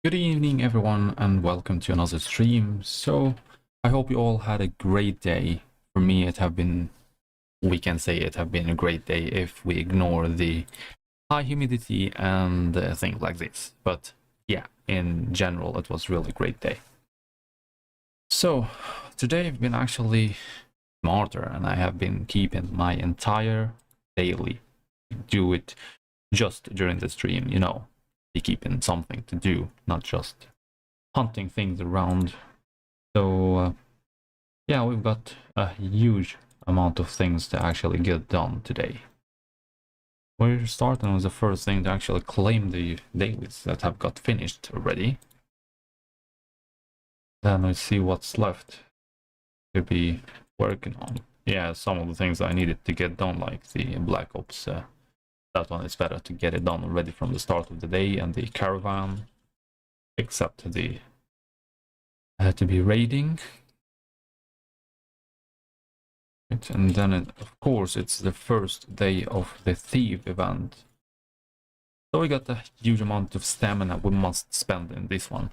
Good evening everyone and welcome to another stream. So I hope you all had a great day. For me we can say it have been a great day if we ignore the high humidity and things like this. But yeah, in general it was really a great day. So today I've been actually smarter and I have been keeping my entire daily. Do it just during the stream, you know. Keeping something to do, not just hunting things around. So yeah, we've got a huge amount of things to actually get done today. We're starting with the first thing to actually claim the dailies that have got finished already. Then we see what's left to be working on. Yeah, some of the things I needed to get done, like the Black Ops. That one is better to get it done already from the start of the day, and the caravan, except the to be raiding. And then of course it's the first day of the thief event, so we got a huge amount of stamina we must spend in this one.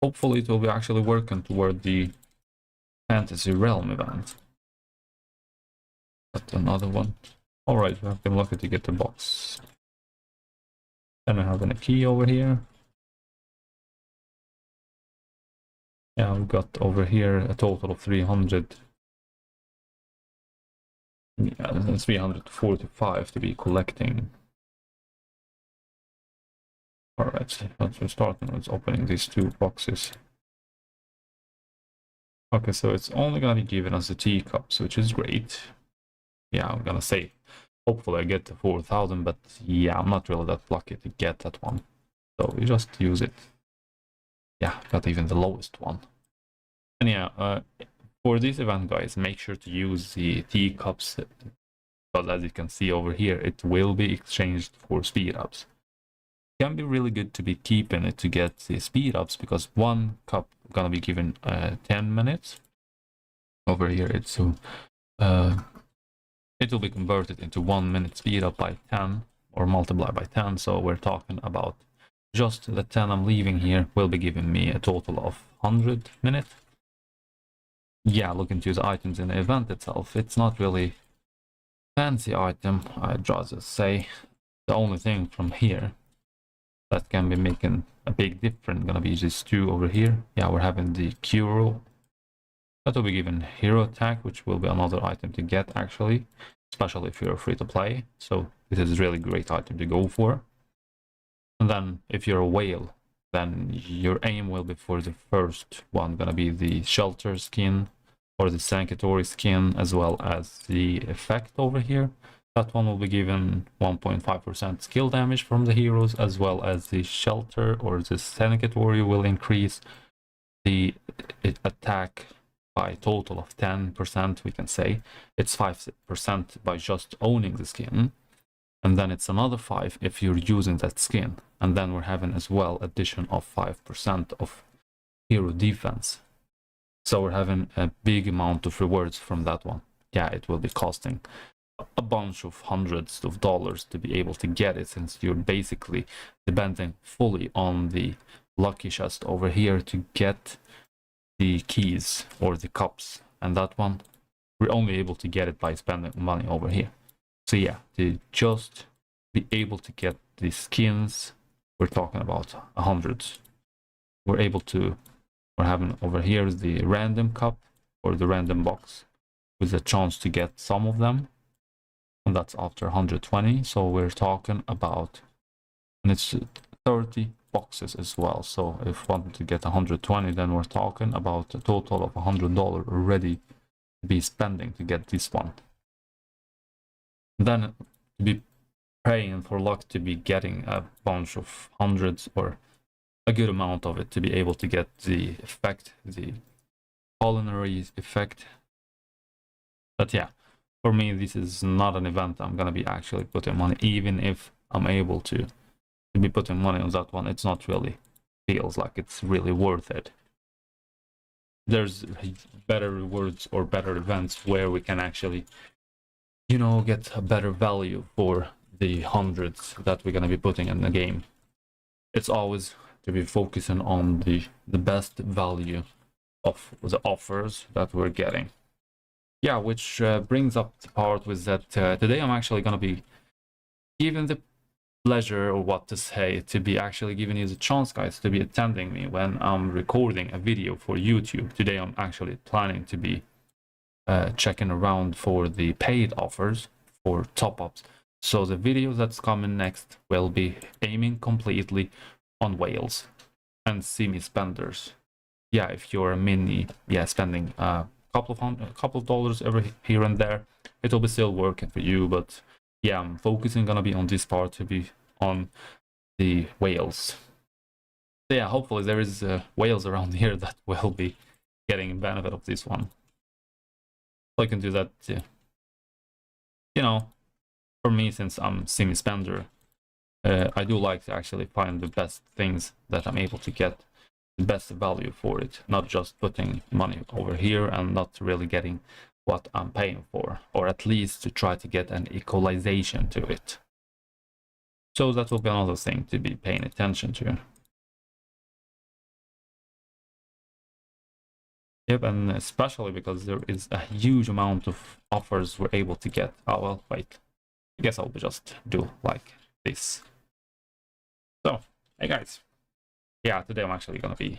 Hopefully it will be actually working toward the fantasy realm event. But another one. Alright, we have been lucky to get the box. Then we have a key over here. Yeah, we got over here a total of 300. Yeah, 345 to be collecting. Alright, let's start with opening these two boxes. Okay, so it's only gonna be giving us the teacups, which is great. Yeah, I'm gonna say hopefully I get the 4,000, but yeah, I'm not really that lucky to get that one. So we just use it. Yeah, got even the lowest one. And yeah, for this event, guys, make sure to use the teacups, because as you can see over here, it will be exchanged for speed ups. It can be really good to be keeping it to get the speed ups, because one cup gonna be given 10 minutes. Over here, it's it will be converted into 1 minute speed up by 10 or multiply by 10. So we're talking about just the 10 I'm leaving here will be giving me a total of 100 minutes. Yeah, look into the items in the event itself. It's not really fancy item, I'd rather say. The only thing from here that can be making a big difference gonna be these two over here. Yeah, we're having the cure. That will be given hero attack, which will be another item to get actually, especially if you're free to play. So this is a really great item to go for. And then if you're a whale, then your aim will be for the first one, gonna be the shelter skin or the sanctuary skin, as well as the effect over here. That one will be given 1.5% skill damage from the heroes, as well as the shelter or the sanctuary will increase the attack by a total of 10%, we can say. It's 5% by just owning the skin, and then it's another 5 if you're using that skin. And then we're having as well addition of 5% of hero defense. So we're having a big amount of rewards from that one. Yeah, it will be costing a bunch of hundreds of dollars to be able to get it, since you're basically depending fully on the lucky chest over here to get the keys or the cups. And that one, we're only able to get it by spending money over here. So yeah, to just be able to get the skins, we're talking about hundreds. We're having over here the random cup or the random box with a chance to get some of them, and that's after 120. So we're talking about, and it's 30 boxes as well. So if we want to get 120, then we're talking about a total of $100 already to be spending to get this one. Then to be praying for luck to be getting a bunch of hundreds or a good amount of it to be able to get the effect, the culinary effect. But yeah, for me this is not an event I'm gonna be actually putting money, even if I'm able to be putting money on that one. It's not really feels like it's really worth it. There's better rewards or better events where we can actually, you know, get a better value for the hundreds that we're gonna be putting in the game. It's always to be focusing on the best value of the offers that we're getting. Yeah, which brings up the part with that today I'm actually gonna be given the pleasure, or what to say, to be actually giving you the chance, guys, to be attending me when I'm recording a video for YouTube. Today I'm actually planning to be checking around for the paid offers for top-ups. So the video that's coming next will be aiming completely on whales and semi-spenders. Yeah, if you're a mini, yeah, spending a couple of dollars every here and there, it'll be still working for you. But yeah, I'm focusing gonna be on this part to be on the whales. So yeah, hopefully there is whales around here that will be getting benefit of this one. So I can do that, you know, for me, since I'm semi-spender, I do like to actually find the best things that I'm able to get the best value for it, not just putting money over here and not really getting what I'm paying for, or at least to try to get an equalization to it. So that will be another thing to be paying attention to. Yep, and especially because there is a huge amount of offers we're able to get. Oh well, wait, I guess I'll just do like this. So, hey guys, yeah, today I'm actually gonna be,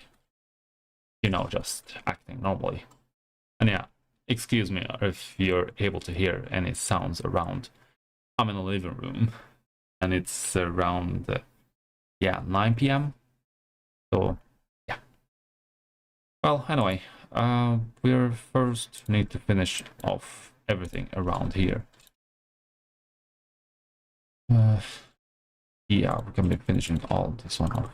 you know, just acting normally. And yeah, excuse me if you're able to hear any sounds around. I'm in the living room and it's around, yeah, 9 p.m. So, yeah. Well, anyway, we first need to finish off everything around here. Yeah, we can be finishing all this one off.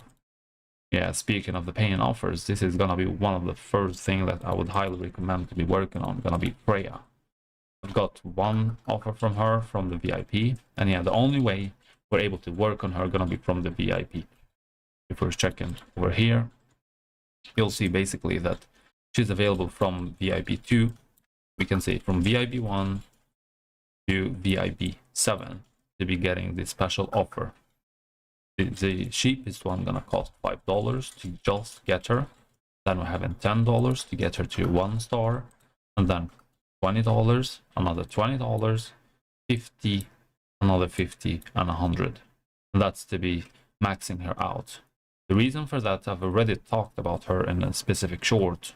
Yeah, speaking of the paying offers, this is gonna be one of the first things that I would highly recommend to be working on. Gonna be Freya. I've got one offer from her from the VIP, and yeah, the only way we're able to work on her gonna be from the VIP. If we're checking over here, you'll see basically that she's available from VIP 2. We can say from VIP 1 to VIP 7 to be getting this special offer. The cheapest one gonna cost $5 to just get her. Then we're having $10 to get her to 1 star, and then $20, another $20, 50, another 50, and 100. And that's to be maxing her out. The reason for that, I've already talked about her in a specific short,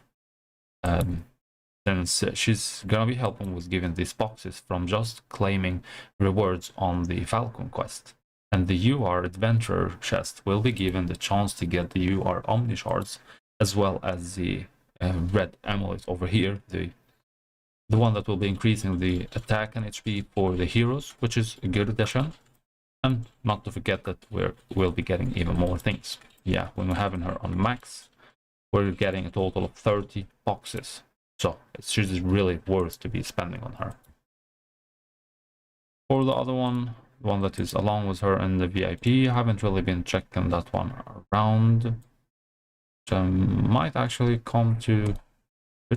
since she's gonna be helping with giving these boxes from just claiming rewards on the Falcon quest. And the UR Adventurer chest will be given the chance to get the UR Omni Shards, as well as the red amulet over here, the one that will be increasing the attack and HP for the heroes, which is a good addition. And not to forget that we'll be getting even more things. Yeah, when we're having her on max, we're getting a total of 30 boxes. So she's really worth to be spending on her. For the other one, the one that is along with her in the VIP, I haven't really been checking that one around. Which I might actually come to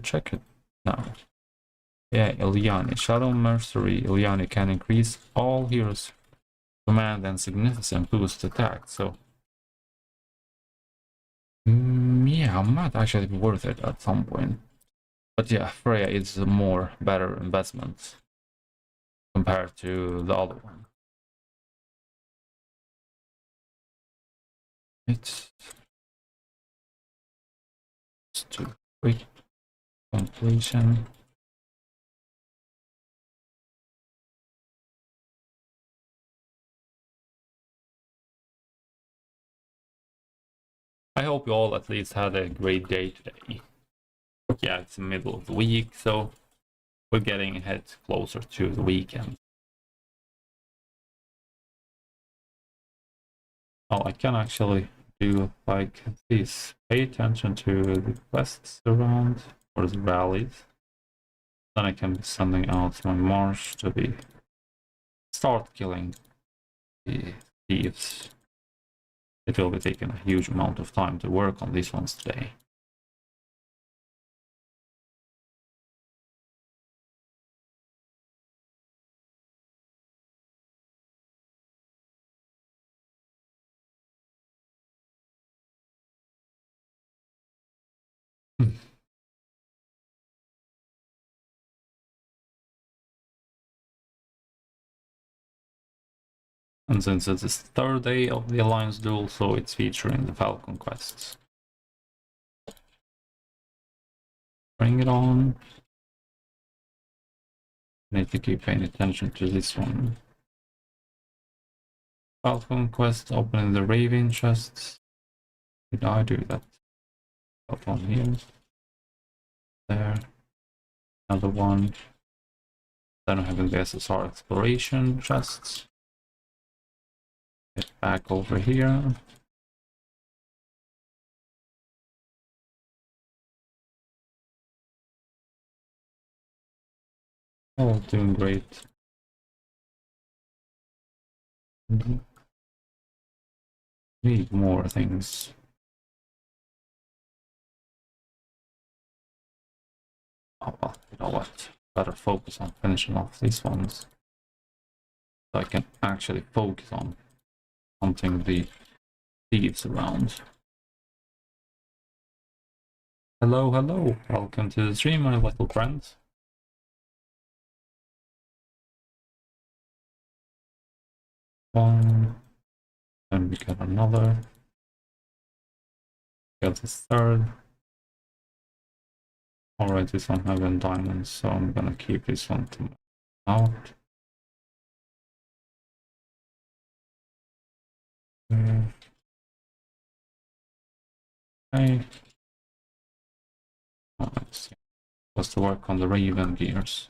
check it now. Yeah, Ilyani, Shadow Mercenary. Ilyani can increase all heroes' command and significant boost attack. So, yeah, might actually be worth it at some point. But yeah, Freya is a more better investment compared to the other one. It's too quick completion. I hope you all at least had a great day today. Yeah, it's the middle of the week, so we're getting ahead closer to the weekend. Oh, I can actually do like this. Pay attention to the quests around, or the rallies. Then I can be sending out my marsh to be start killing the thieves. It will be taking a huge amount of time to work on these ones today. And since it's the third day of the Alliance duel, so it's featuring the Falcon quests. Bring it on. Need to keep paying attention to this one. Falcon quest, opening the Raven chests. Did I do that? Got one here. There. Another one. Then I'm having the SSR exploration chests. Get back over here. Oh, doing great. Need more things. Oh well, you know what? Better focus on finishing off these ones. So I can actually focus on hunting the thieves around. Hello, hello. Welcome to the stream, my little friends. One. Then we get another. Get this third. Alright, this one having diamonds, so I'm gonna keep this one to out. Okay. Oh, let's see. Supposed to work on the Raven gears.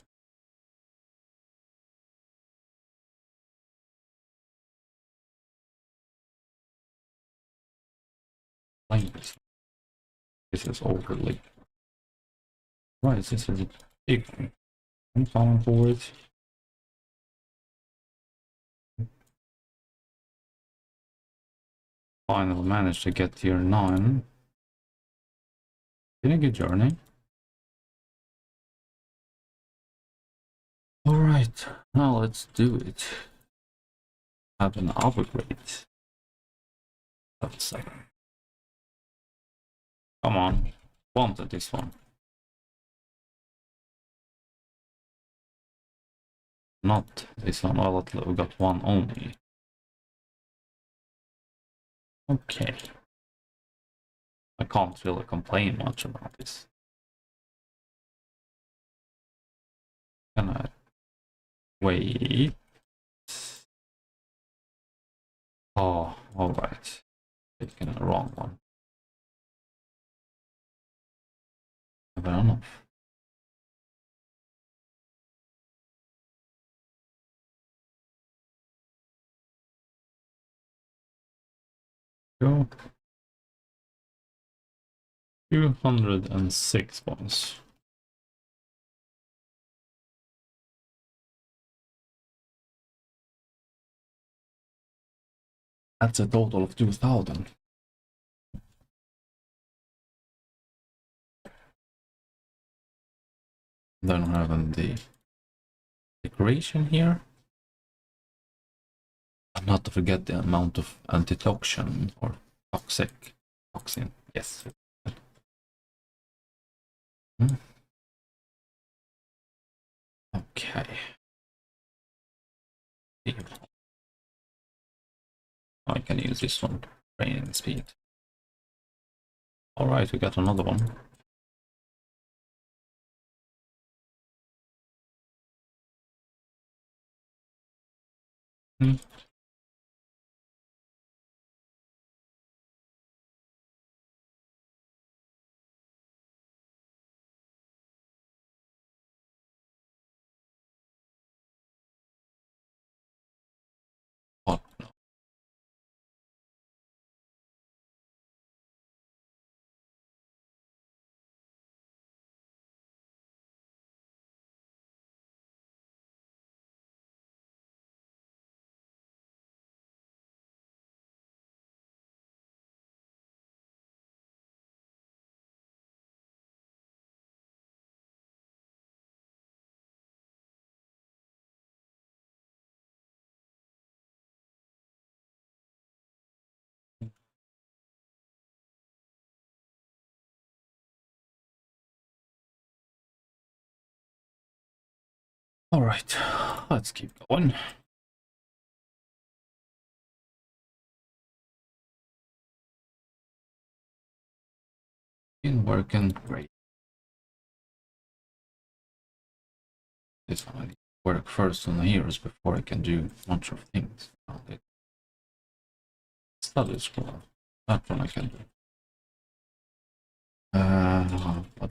This is overly. Right, this is a big one. I'm falling for it. Finally managed to get tier 9. Been a good journey. Alright, now let's do it. Have an upgrade. Level 7. Come on. Wanted this one. Not this one. Well, we got one only. Okay. I can't really complain much about this. Can I wait? Oh, alright. Taking a wrong one. Never enough. Go. 206 points. That's a total of 2000. Then having the decoration here. And not to forget the amount of antitoxin or toxin. Yes. Okay. I can use this one. Training speed. Alright, we got another one. What? Alright, let's keep going. Been working great. This one I need to work first on the heroes before I can do a bunch of things. Study scroll. That one I can do. But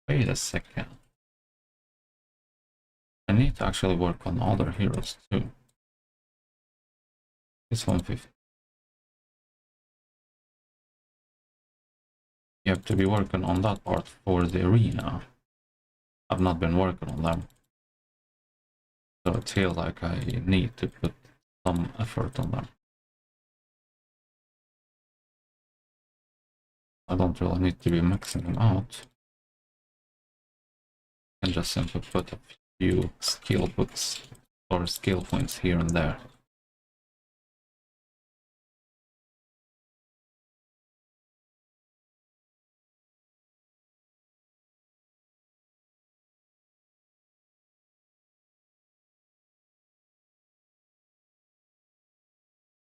wait a second. I need to actually work on other heroes too. It's 150. You have to be working on that part for the arena. I've not been working on them. So I feel like I need to put some effort on them. I don't really need to be maxing them out. I can just simply put a few skill books or skill points here and there.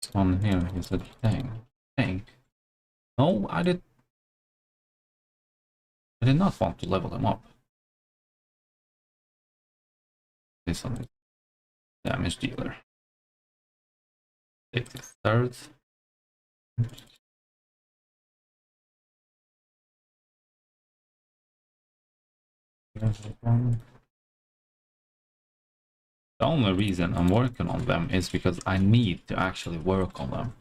This one here is a tank. No, I did not want to level them up. This one is damage dealer. Take the third. The only reason I'm working on them is because I need to actually work on them.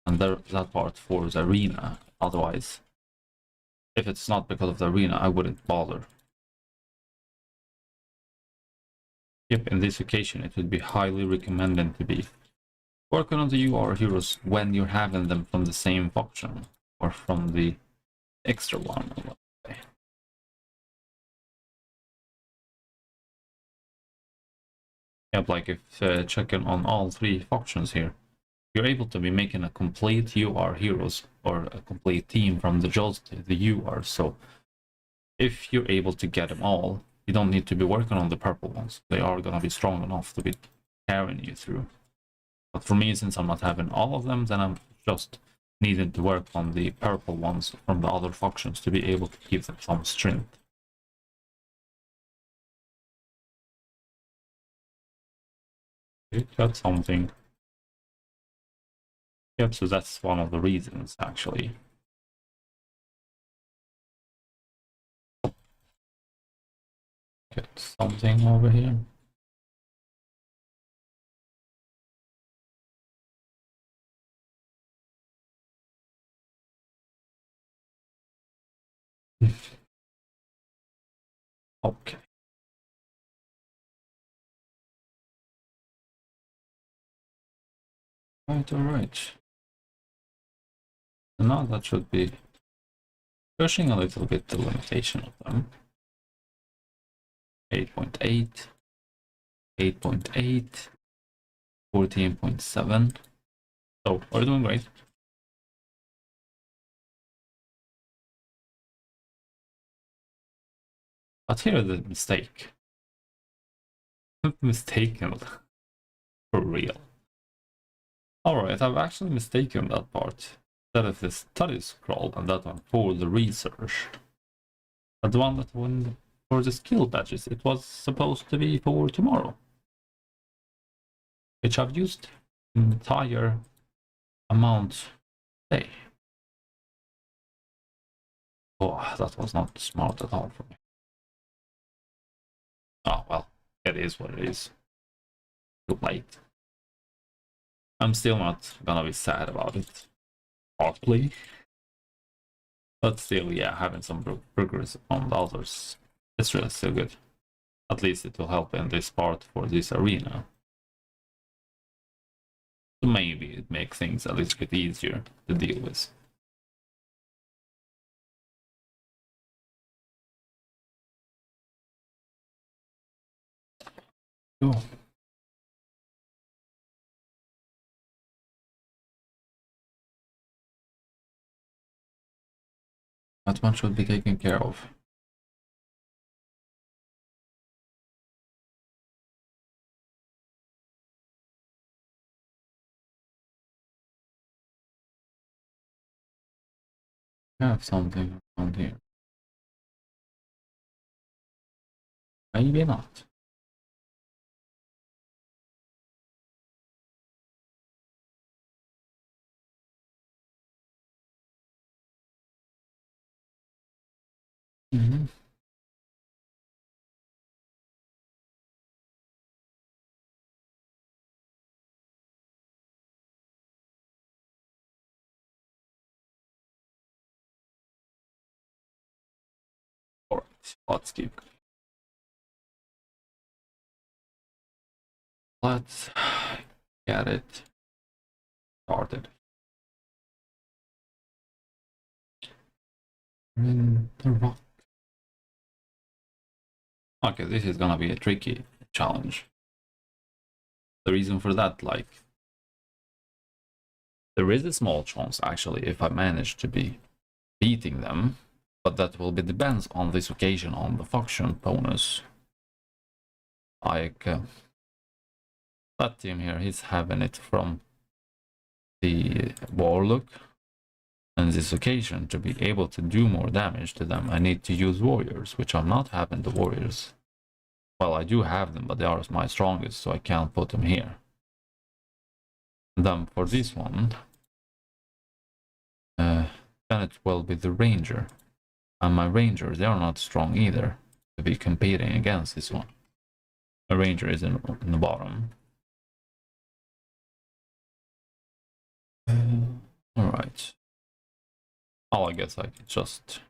And that part for the arena. Otherwise, if it's not because of the arena, I wouldn't bother. Yep, in this occasion, it would be highly recommended to be working on the UR heroes when you're having them from the same faction or from the extra one. Yep, like if checking on all three factions here, you're able to be making a complete UR heroes or a complete team from just the UR. So if you're able to get them all, you don't need to be working on the purple ones. They are going to be strong enough to be carrying you through. But for me, since I'm not having all of them, then I'm just needing to work on the purple ones from the other factions to be able to give them some strength. It got something. Yep, so that's one of the reasons, actually. Get something over here. Okay. Alright. So now that should be pushing a little bit the limitation of them. 8.8, 8.8, 14.7. So we're doing great. But here's the mistake. Mistaken for real. Alright, I've actually mistaken that part. Instead of the study scroll and that one for the research. But the one that went for the skill badges, it was supposed to be for tomorrow. Which I've used entire amount today. Oh, that was not smart at all for me. Oh, well, it is what it is. Too late. I'm still not gonna be sad about it. Partly. But still, yeah, having some progress on the others, it's really still good. At least it will help in this part for this arena. So maybe it makes things a little bit easier to deal with. Cool. That one should be taken care of. have something around here. Maybe not. Mm-hmm. Alright, let's keep going. Let's get it started. In the rock. Okay, this is gonna be a tricky challenge. The reason for that, like, there is a small chance actually if I manage to be beating them, but that will be depends on this occasion on the function bonus. Like that team here, he's having it from the warlock, and this occasion to be able to do more damage to them, I need to use warriors, which I'm not having the warriors. Well, I do have them, but they are my strongest, so I can't put them here. And then for this one, then it will be the ranger. And my rangers, they are not strong either to be competing against this one. The ranger is in the bottom. Alright. Oh, I guess I can just...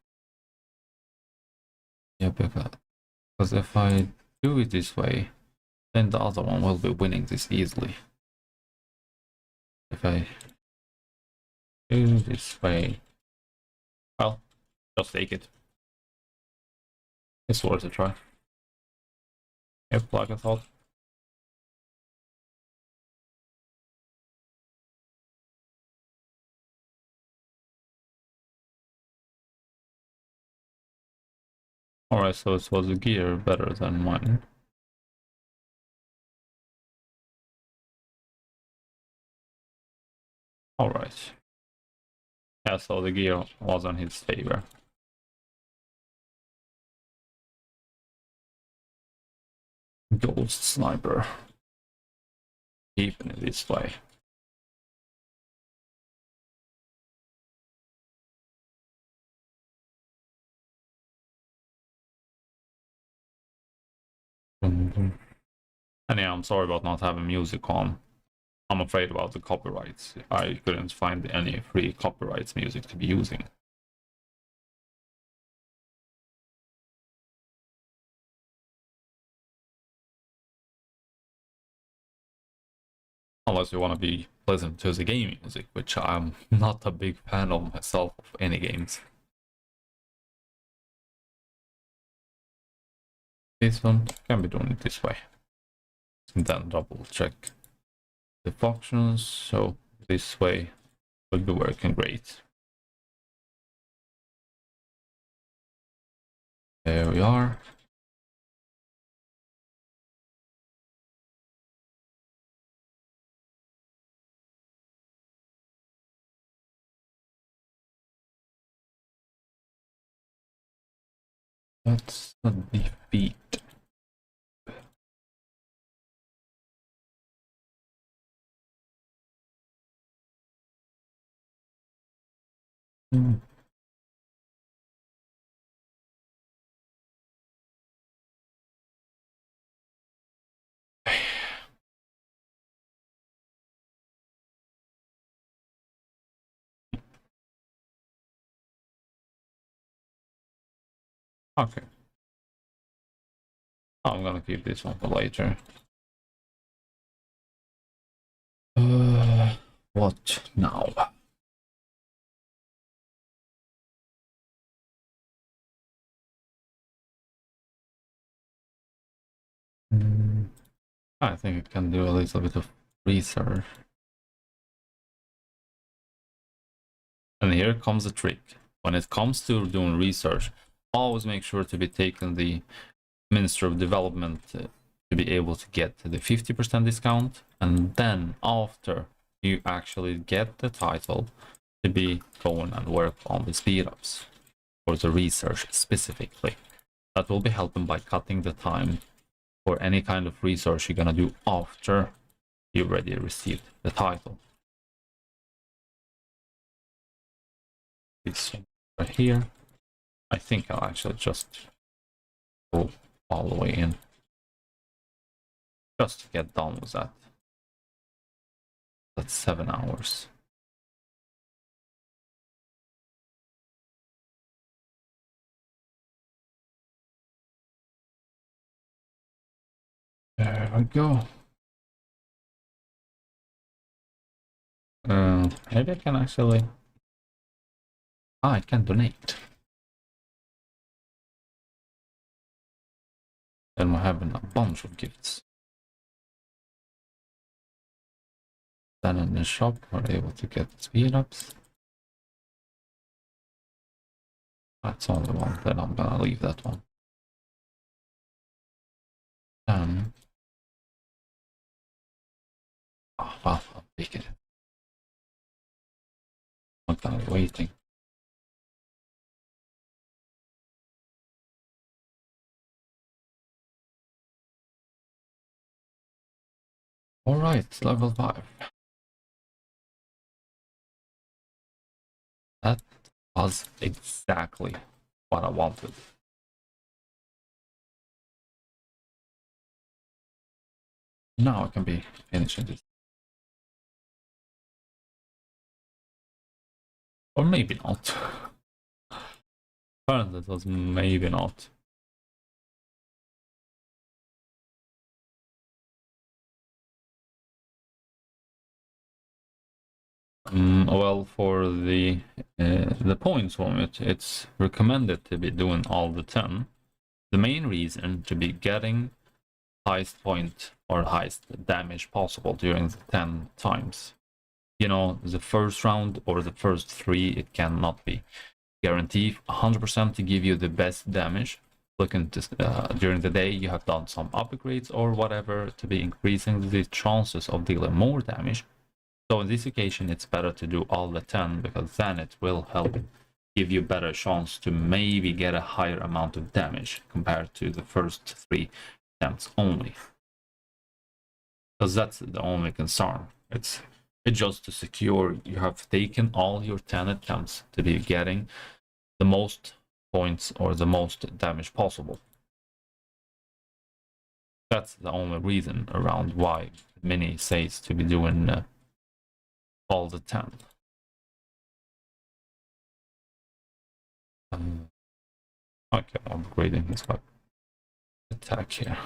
Yeah, because if I do it this way, then the other one will be winning this easily. If I do it this way, well, just take it. It's worth a try. Yep, like I thought. Alright, so it was a gear better than mine. Alright. Yeah, so the gear was in his favor. Ghost sniper. Keeping it this way. And yeah, I'm sorry about not having music on. I'm afraid about the copyrights. I couldn't find any free copyrights music to be using. Unless you want to be listening to the game music, which I'm not a big fan of myself of any games. This one can be done this way. And then double check the functions, so this way will be working great. There we are. That's a defeat. Okay. I'm gonna keep this one for later. What now? I think I can do a little bit of research. And here comes the trick. When it comes to doing research, always make sure to be taking the Minister of Development to be able to get the 50% discount. And then after you actually get the title, to be going and work on the speed ups for the research specifically. That will be helping by cutting the time for any kind of research you're gonna do after you already received the title. It's right here. I think I'll actually just go all the way in just to get done with that. That's 7 hours. There we go. Maybe I can actually... I can donate. Then we're having a bunch of gifts. Then in the shop, we're able to get speed ups. That's only one, then I'm gonna leave that one. Oh, well, I'll take it. I'm gonna be waiting. Alright, level 5. That was exactly what I wanted. Now I can be finishing this. Or maybe not. Apparently it was maybe not. Well, for the points from it, it's recommended to be doing all the 10. The main reason to be getting highest point or highest damage possible during the 10 times. You know, the first round or the first 3, it cannot be guaranteed 100% to give you the best damage. Looking to, during the day, you have done some upgrades or whatever to be increasing the chances of dealing more damage. So in this occasion, it's better to do all the 10 because then it will help give you better chance to maybe get a higher amount of damage compared to the first 3 attempts only. Because that's the only concern. It's just to secure you have taken all your 10 attempts to be getting the most points or the most damage possible. That's the only reason around why Mini says to be doing all the 10. Okay, I'm upgrading this weapon. Attack here.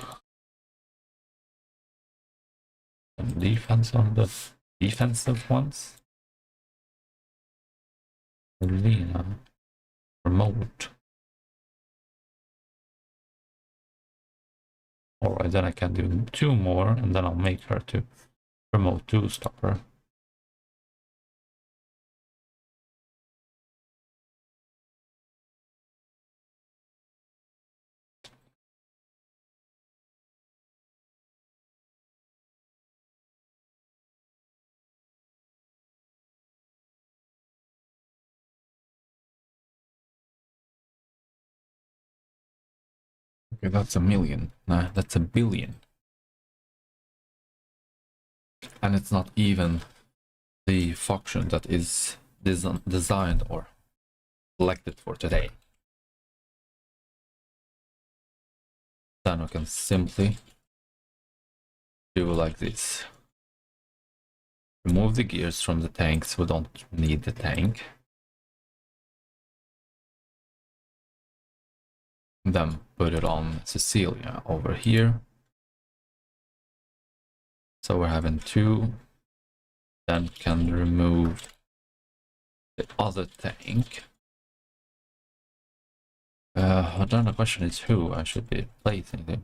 And defense on the defensive ones. Arena. Remote. Alright, then I can do 2 more and then I'll make her to promote 2 stopper. Okay, that's a million. Nah, that's a billion. And it's not even the function that is designed or selected for today. Then we can simply do like this. Remove the gears from the tanks. We don't need the tank. Then put it on Cecilia over here. So we're having 2. Then can remove the other tank. Then the question is who I should be placing them.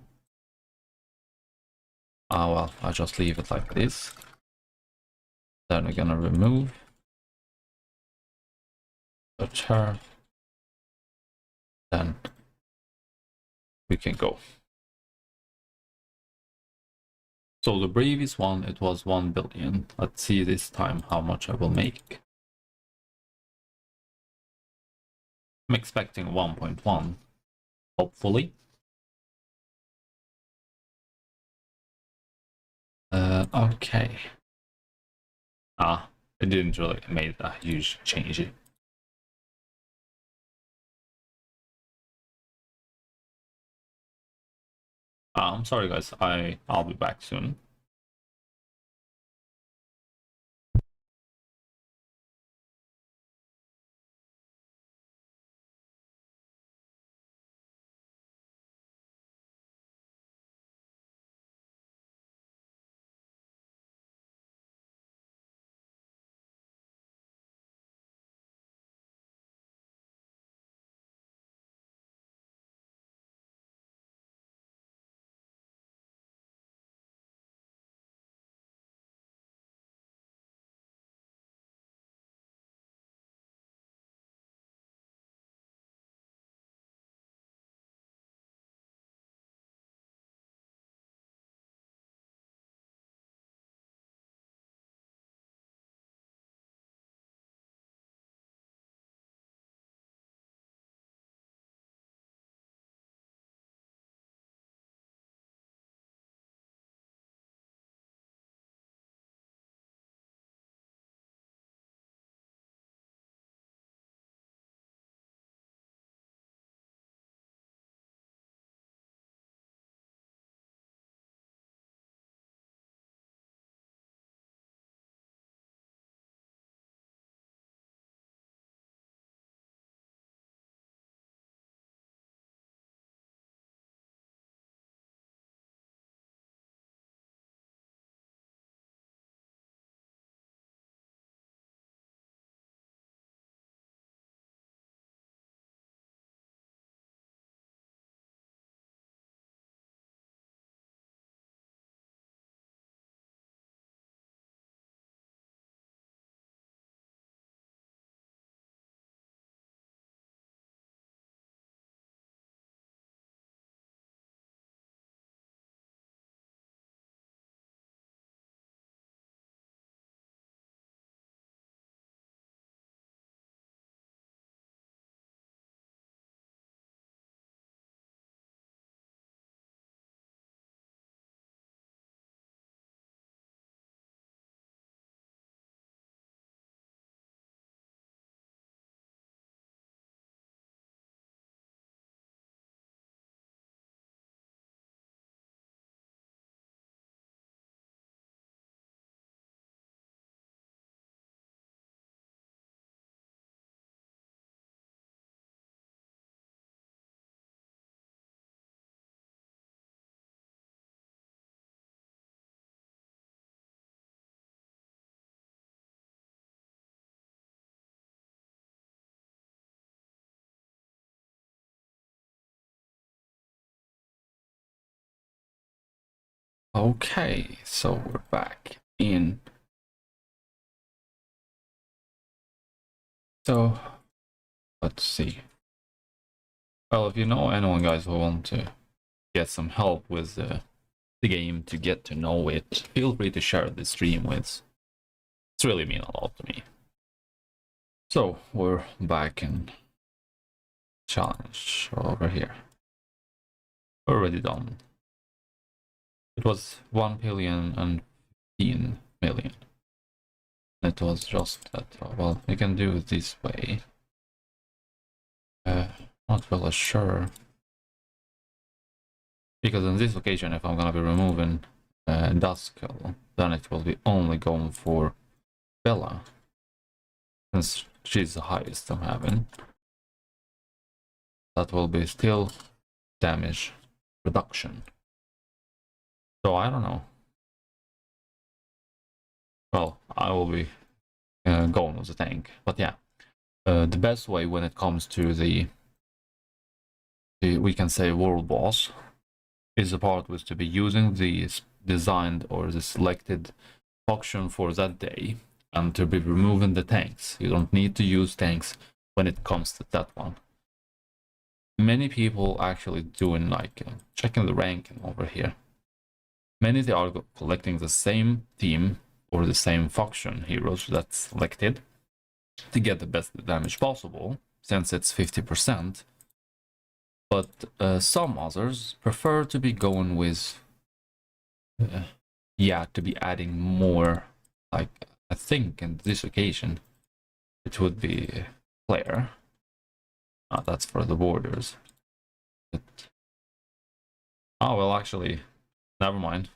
Ah, well, I'll just leave it like this. Then we're gonna remove the chair. Then we can go. So the previous one, it was 1 billion. Let's see this time how much I will make. I'm expecting 1.1, hopefully. Okay. It didn't really make a huge change. I'm sorry guys, I'll be back soon. Okay, so we're back in. So let's see. Well, if you know anyone guys who want to get some help with the game, to get to know it, feel free to share the stream with. It's really mean a lot to me. So we're back in challenge over here. Already done. It was 1,015,000,000. It was just that. Well, we can do it this way. Not really sure. Because in this occasion, if I'm gonna be removing Duskull, then it will be only going for Bella, since she's the highest I'm having. That will be still damage reduction. So I don't know. Well, I will be going with the tank, but yeah, the best way when it comes to the we can say world boss is the part was to be using the designed or the selected faction for that day, and to be removing the tanks. You don't need to use tanks when it comes to that one. Many people actually doing like checking the ranking over here. Many they are collecting the same team or the same faction heroes that's selected to get the best damage possible. since it's 50%. But some others prefer to be going with, to be adding more. Like, I think in this occasion, it would be player. That's for the borders. Oh, well, actually, never mind.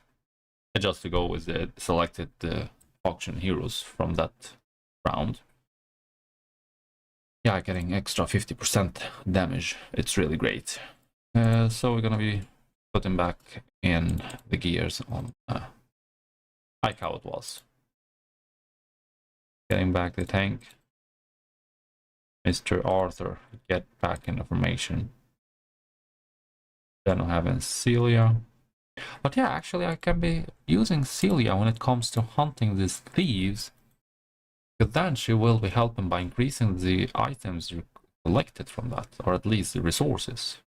Just to go with the selected auction heroes from that round. Yeah, getting extra 50% damage. It's really great. So we're gonna be putting back in the gears on like how it was. Getting back the tank. Mr. Arthur, get back in the formation. Then we have Celia. But yeah, actually I can be using Celia when it comes to hunting these thieves. Because then she will be helping by increasing the items collected from that, or at least the resources.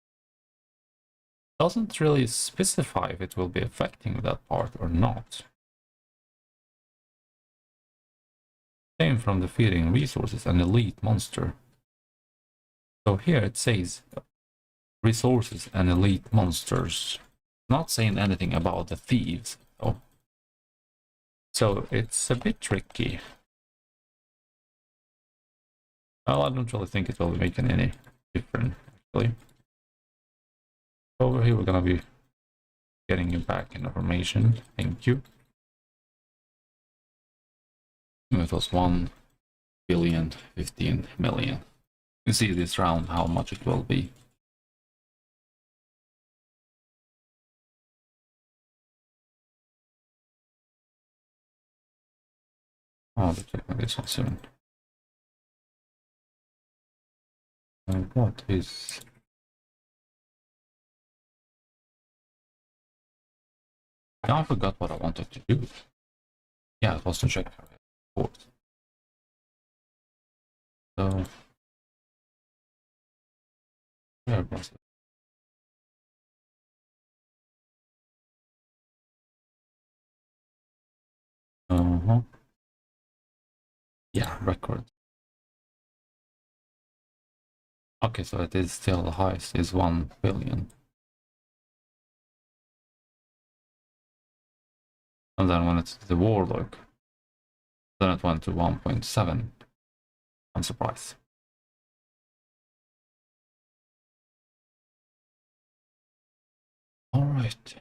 Doesn't really specify if it will be affecting that part or not. Same from defeating resources and elite monster. So here it says resources and elite monsters. Not saying anything about the thieves though. So it's a bit tricky. Well, I don't really think it will be making any difference actually. Over here we're gonna be getting you back in the formation. Thank you. It was 1 billion, 15 million. You see this round how much it will be. I'll be checking this one soon. And what is... I forgot what I wanted to do. Yeah, it was to check her report. So... where was it? Yeah, record. Okay, so it is still the highest, is 1 billion. And then when it's the warlock, then it went to 1.7. I'm surprised. All right.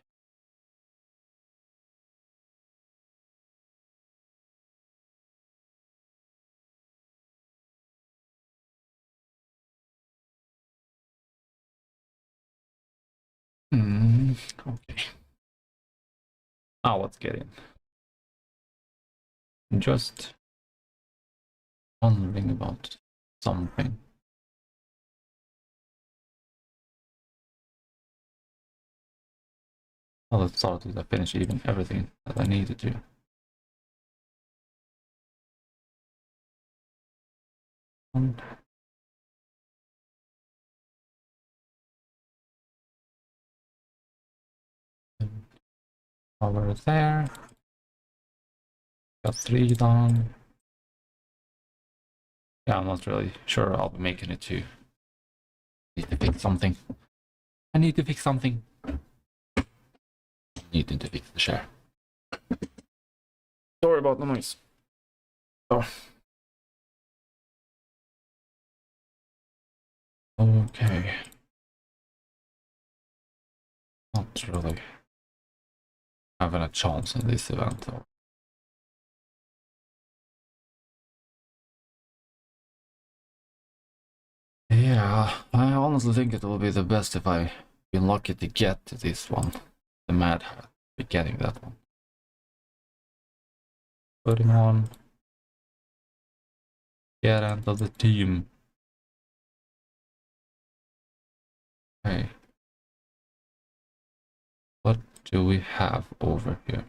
Okay. Now let's get in. Just wondering about something. Well, let's start with I finish even everything that I needed to. And over there. Got 3 done. Yeah, I'm not really sure I'll be making it to. Need to fix something. I need to fix something. Needing to fix the share. Sorry about the noise. Oh. Okay. Not really having a chance in this event though. Yeah, I honestly think it will be the best if I've been lucky to get this one. The Mad Hat, be getting that one. Put him on. Get into the team. Okay. What do we have over here?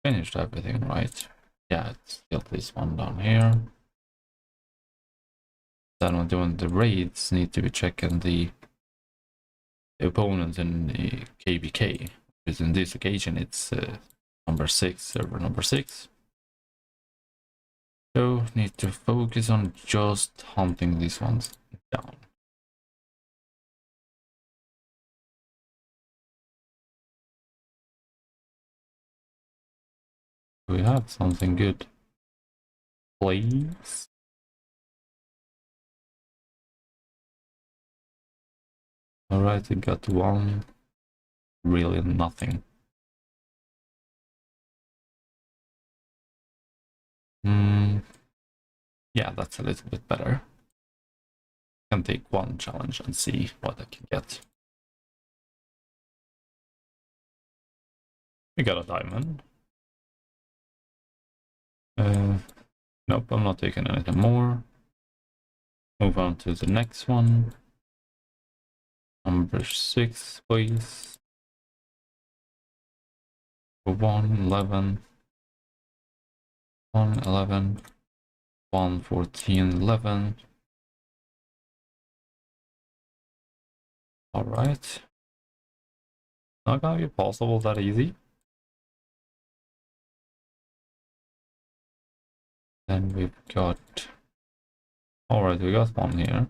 Finished everything, right? Yeah, it's still this one down here. Then when doing the raids, need to be checking the opponents in the KBK. Because in this occasion, it's number 6, server number 6. So need to focus on just hunting these ones down. We have something good. Please. Alright, we got one. Really nothing. Yeah, that's a little bit better. Can take one challenge and see what I can get. We got a diamond. Nope, I'm not taking anything more. Move on to the next one. Number 6, please. 1, 11. 1, 11. 1, 14, 11. Alright. Not gonna be possible that easy. Then we've got... Alright, we got one here.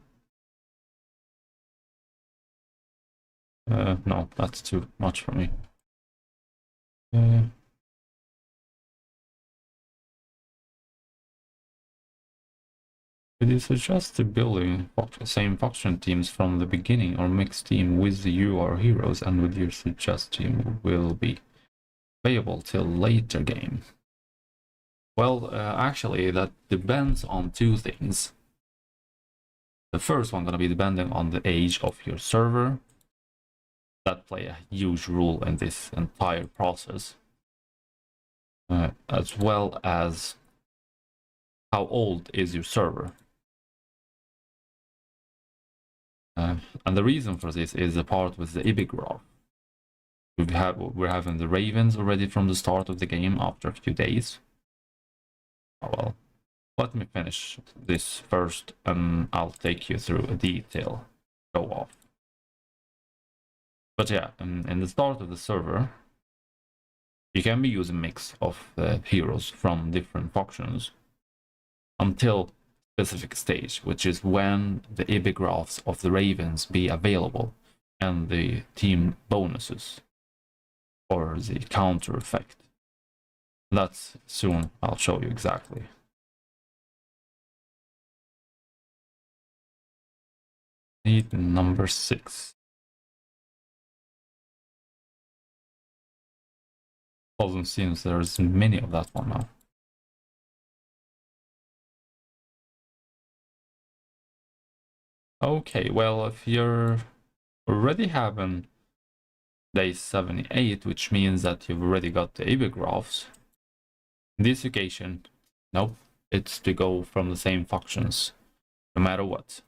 No, that's too much for me. Would you suggest building same faction teams from the beginning or mixed team with your heroes, and would you suggest team will be playable till later game? Well, actually that depends on two things. The first one gonna be depending on the age of your server. That play a huge role in this entire process. As well as how old is your server. And the reason for this is the part with the IB graph. We're having the ravens already from the start of the game after a few days. Oh well, let me finish this first and I'll take you through a detail show off. But yeah, in the start of the server, you can be using a mix of heroes from different factions until specific stage, which is when the IB graphs of the ravens be available and the team bonuses or the counter effect. That's soon I'll show you exactly. Need number 6. Doesn't seem there's many of that one now. Okay, well, if you're already having day 78, which means that you've already got the AB graphs, in this occasion, nope, it's to go from the same factions, no matter what.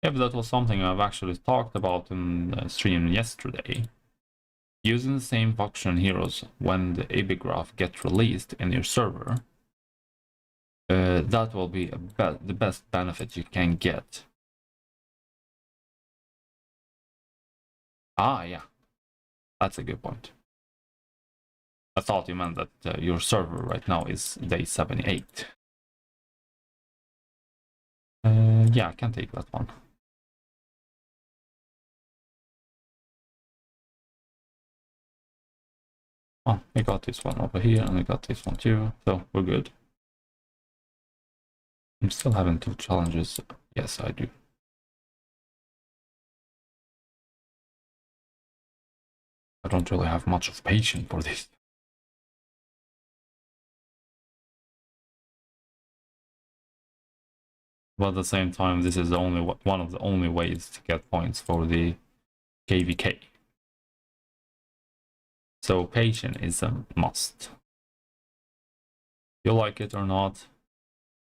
Yeah, but that was something I've actually talked about in the stream yesterday. Using the same faction heroes when the AB graph gets released in your server, that will be the best benefit you can get. Ah, yeah, that's a good point. I thought you meant that your server right now is day 78. Yeah, I can take that one. Oh, we got this one over here, and we got this one too, so we're good. I'm still having 2 challenges. Yes, I do. I don't really have much of patience for this. But at the same time, this is one of the only ways to get points for the KVK. So patience is a must. You like it or not,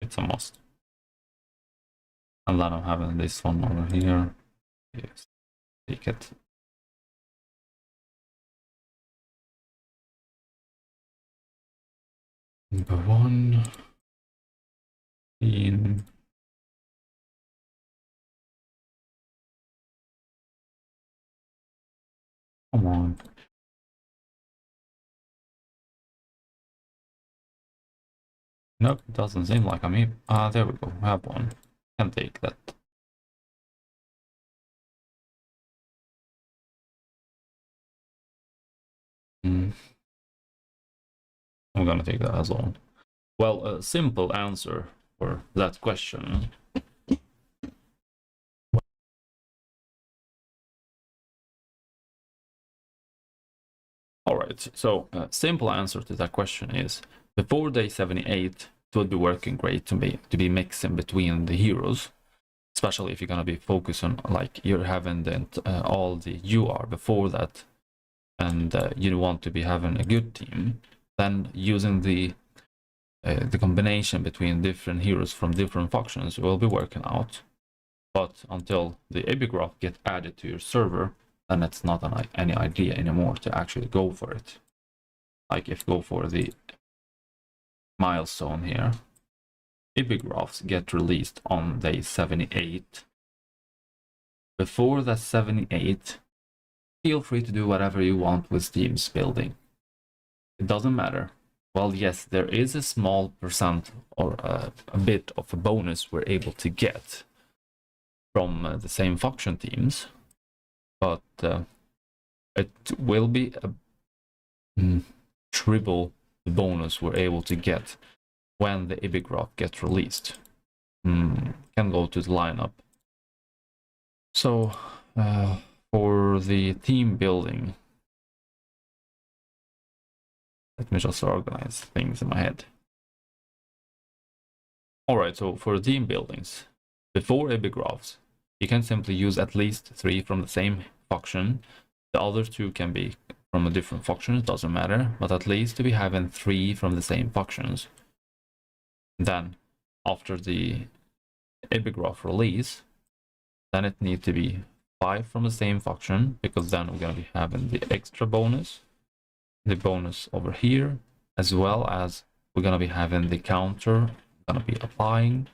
it's a must. And then I'm having this one over here. Yes, take it. Number 1. on. Nope, it doesn't seem like I'm here. There we go. I have one. Can take that. I'm gonna take that as well. Well, a simple answer for that question. Alright, so simple answer to that question is before day 78 it would be working great to be mixing between the heroes, especially if you're gonna be focusing like you're having all the UR before that, and you want to be having a good team. Then using the combination between different heroes from different factions will be working out. But until the epigraph get added to your server, then it's not any idea anymore to actually go for it. Like if go for the milestone here, epigraphs get released on day 78. Before that 78, feel free to do whatever you want with Steam's building. It doesn't matter. Well, yes, there is a small percent or a bit of a bonus we're able to get from the same faction teams, but it will be a triple the bonus we're able to get when the epigraph gets released. Can go to the lineup. So for the team building, let me just organize things in my head. Alright, so for team buildings, before epigraphs, you can simply use at least 3 from the same faction. The other 2 can be from a different faction, it doesn't matter, but at least to be having 3 from the same factions. Then, after the epigraph release, then it needs to be 5 from the same faction, because then we're going to be having the extra bonus, the bonus over here, as well as we're going to be having the counter going to be applying.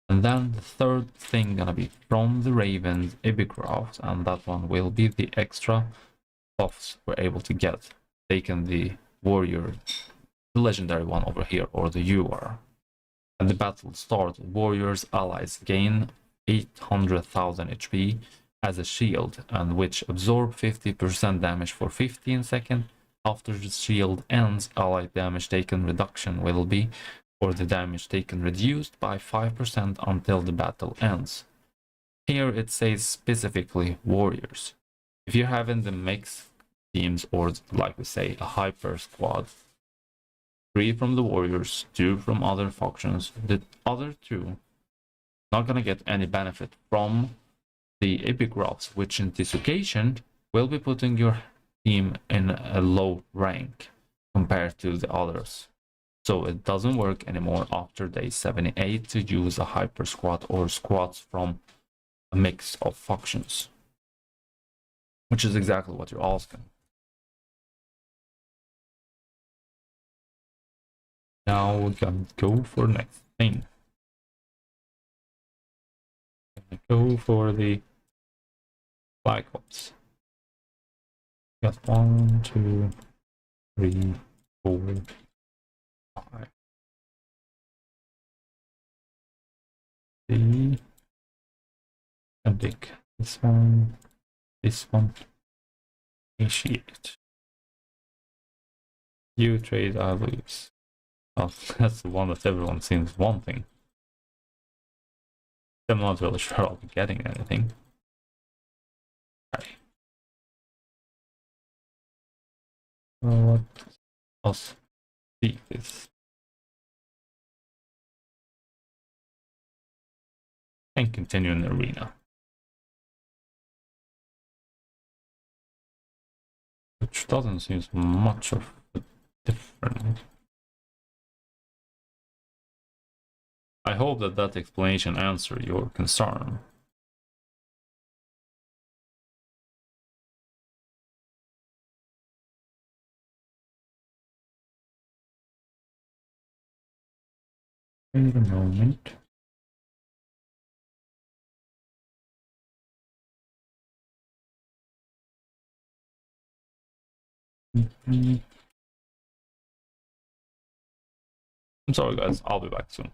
And then the third thing gonna be from the Ravens epigraphs, and that one will be the extra buffs we're able to get, taking the warrior, the legendary one over here, or the UR. And the battle starts, warriors allies gain 800,000 HP as a shield, and which absorb 50% damage for 15 seconds. After the shield ends, allied damage taken reduction will be, or the damage taken reduced by 5% until the battle ends. Here it says specifically warriors. If you're having the mixed teams, or like we say a hyper squad, 3 from the warriors, 2 from other factions, the other 2 not gonna get any benefit from the epigraphs, which in this occasion will be putting your team in a low rank compared to the others. So it doesn't work anymore after day 78 to use a hyper squad or squads from a mix of factions, which is exactly what you're asking. Now we can go for the next thing. Go for the flag hops. Got 1, 2, 3, 4, 5. And take this one, initiate. You trade, I lose. Oh, that's the one that everyone seems wanting. I'm not really sure I'll be getting anything. Okay. Well, let's see this. And continue in the arena. Which doesn't seem much of a difference. I hope that explanation answers your concern. Wait a moment. I'm sorry guys, I'll be back soon.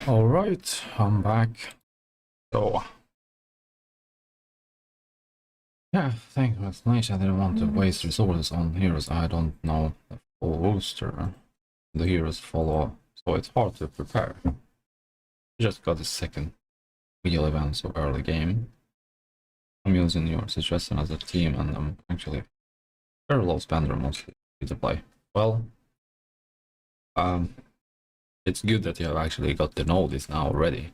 Alright, I'm back. So, yeah, thank you. It's nice. I didn't want to waste resources on heroes. I don't know the full roster. The heroes follow, so it's hard to prepare. Just got the second wheel event so early game. I'm using your suggestion as a team, and I'm actually very low spender mostly to play. Well, it's good that you have actually got to know this now already.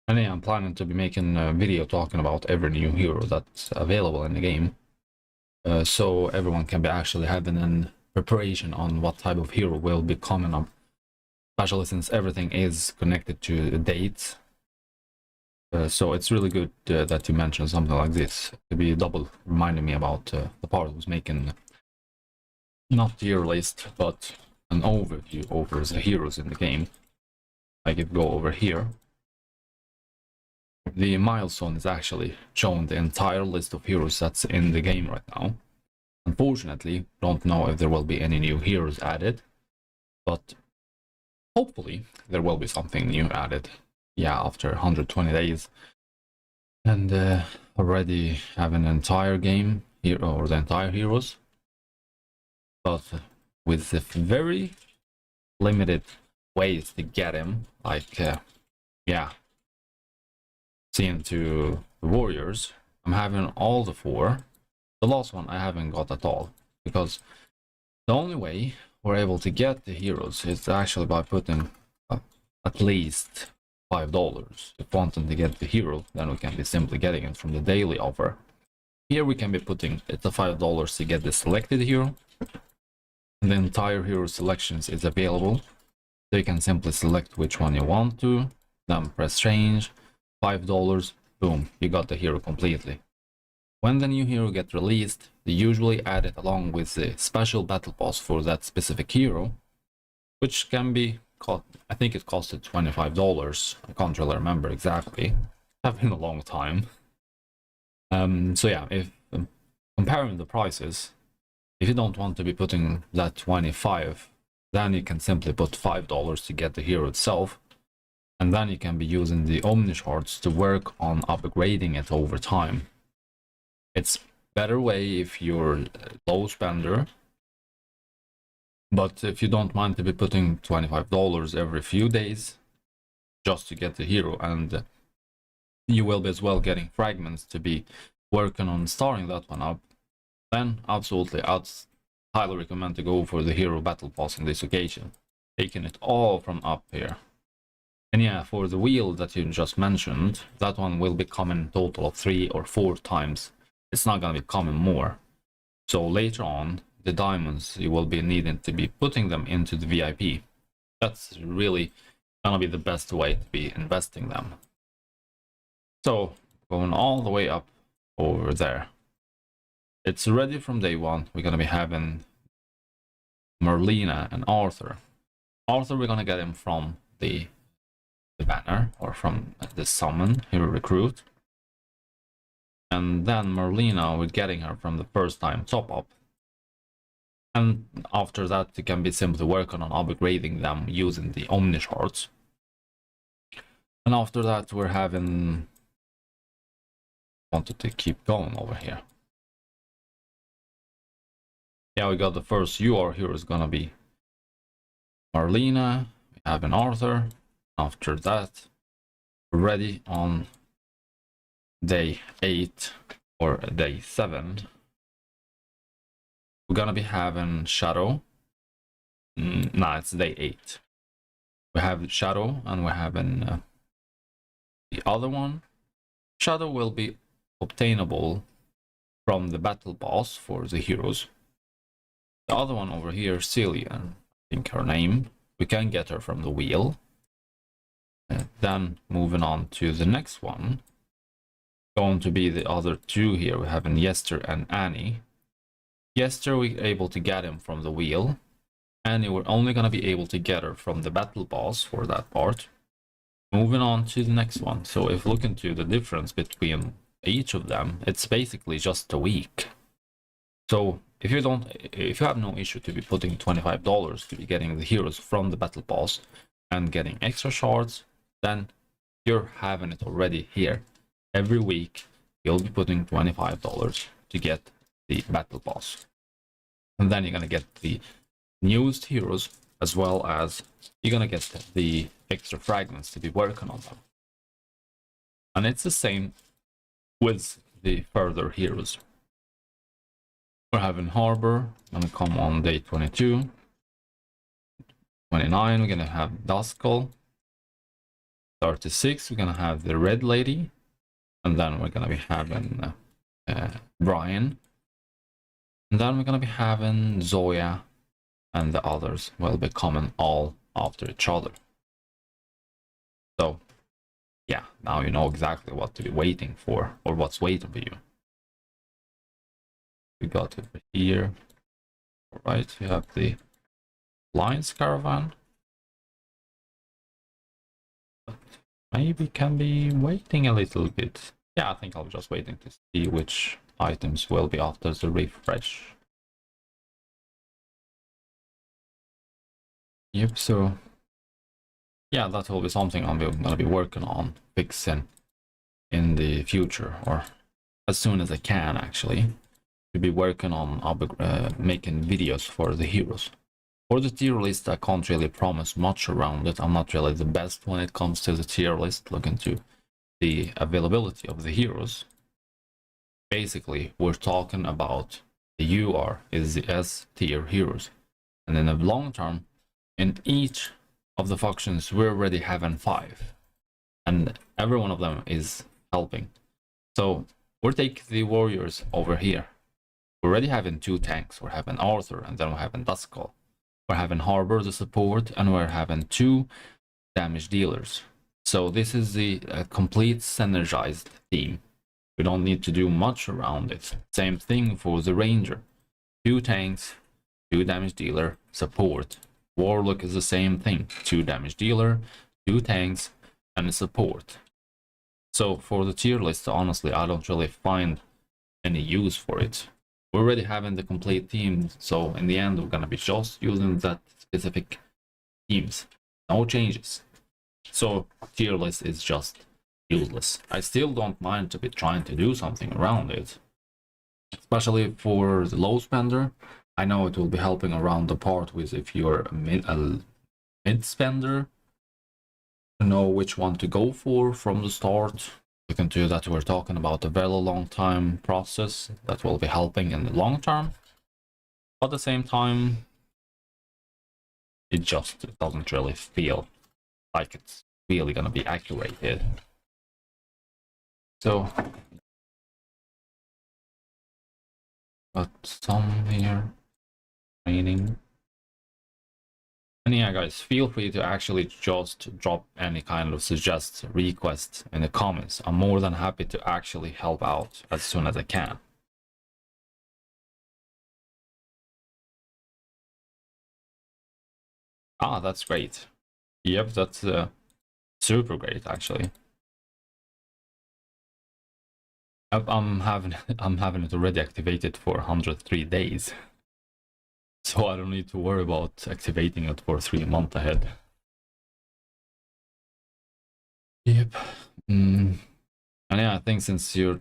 And yeah, I'm planning to be making a video talking about every new hero that's available in the game. So everyone can be actually having a preparation on what type of hero will be coming up. Especially since everything is connected to dates. So it's really good that you mentioned something like this. To be double reminding me about the part I was making, not tier list, but an overview over the heroes in the game. I could go over here. The milestone is actually showing the entire list of heroes that's in the game right now. Unfortunately, don't know if there will be any new heroes added, but hopefully there will be something new added. Yeah, after 120 days. And already have an entire game here, or the entire heroes, but with the very limited ways to get him, like yeah, seeing to the warriors. I'm having all the 4. The last one I haven't got at all, because the only way we're able to get the heroes is actually by putting at least $5. If wanting to get the hero, then we can be simply getting it from the daily offer. Here we can be putting it to $5 to get the selected hero. And the entire hero selections is available. So you can simply select which one you want to, then press change, $5, boom, you got the hero completely. When the new hero gets released, they usually add it along with the special battle pass for that specific hero, which can be, I think it costed $25. I can't really remember exactly. It's been a long time. So yeah, if comparing the prices, if you don't want to be putting that 25, then you can simply put $5 to get the hero itself, and then you can be using the Omni shards to work on upgrading it over time. It's better way if you're a low spender, but if you don't mind to be putting $25 every few days just to get the hero, and you will be as well getting fragments to be working on starting that one up, then absolutely I'd highly recommend to go for the hero battle pass on this occasion, taking it all from up here. And yeah, for the wheel that you just mentioned, that one will be coming total of 3 or 4 times. It's not gonna be coming more. So later on, the diamonds, you will be needing to be putting them into the VIP. That's really gonna be the best way to be investing them. So going all the way up over there. It's ready from day 1. We're gonna be having Merlina and Arthur. Arthur, we're gonna get him from the banner, or from the summon, hero recruit. And then Merlina, we're getting her from the first time top up. And after that, you can be simply working on upgrading them using the Omni shards. And after that, we're having... wanted to keep going over here. Yeah, we got the first UR hero is gonna be Marlena. We have an Arthur. After that, we're ready on day 8 or day 7. We're gonna be having Shadow. Nah, it's day 8. We have Shadow, and we're having the other one. Shadow will be obtainable from the battle pass for the heroes. The other one over here, Celia, I think her name, we can get her from the wheel. Then moving on to the next one, going to be the other 2 here. We have Yester and Annie. Yester, we're able to get him from the wheel. Annie, we're only going to be able to get her from the battle pass for that part. Moving on to the next one. So if looking to the difference between each of them, it's basically just a week. So if you have no issue to be putting $25 to be getting the heroes from the battle pass, and getting extra shards, then you're having it already here. Every week you'll be putting $25 to get the battle pass, and then you're gonna get the newest heroes, as well as you're gonna get the extra fragments to be working on them. And it's the same with the further heroes. We're having Harbor, gonna come on day 22. 29, we're gonna have Duskull. 36, we're gonna have the Red Lady. And then we're gonna be having Brian. And then we're gonna be having Zoya, and the others will be coming all after each other. So yeah, now you know exactly what to be waiting for, or what's waiting for you. We got it here. Alright, we have the Lions Caravan. But maybe can be waiting a little bit. Yeah, I think I'll be just waiting to see which items will be after the refresh. Yep, so yeah, that will be something I'm gonna be working on fixing in the future, or as soon as I can, actually, to be working on making videos for the heroes. For the tier list, I can't really promise much around it. I'm not really the best when it comes to the tier list, looking to the availability of the heroes. Basically, we're talking about the UR is the S tier heroes, and in the long term, in each of the factions we're already having 5, and every one of them is helping. So we're taking the warriors over here. We're already having 2 tanks. We're having Arthur, and then we're having Duskull. We're having Harbor the support, and we're having 2 damage dealers. So this is the complete synergized team. We don't need to do much around it. Same thing for the Ranger. 2 tanks, 2 damage dealer, support. Warlock is the same thing. 2 damage dealer, 2 tanks, and a support. So for the tier list, honestly, I don't really find any use for it. We're already having the complete team, so in the end, we're gonna be just using that specific teams. No changes. So tier list is just useless. I still don't mind to be trying to do something around it, especially for the low spender. I know it will be helping around the part with if you're a mid spender, to know which one to go for from the start. We can do that. We're talking about a very long time process that will be helping in the long term. But at the same time, it just doesn't really feel like it's really gonna be accurate here. So got some here training. And yeah, guys, feel free to actually just drop any kind of suggest request in the comments. I'm more than happy to actually help out as soon as I can. Ah, that's great. Yep, that's super great, actually. I'm having it already activated for 103 days. So I don't need to worry about activating it for 3 months ahead. Yep. And yeah, I think since you're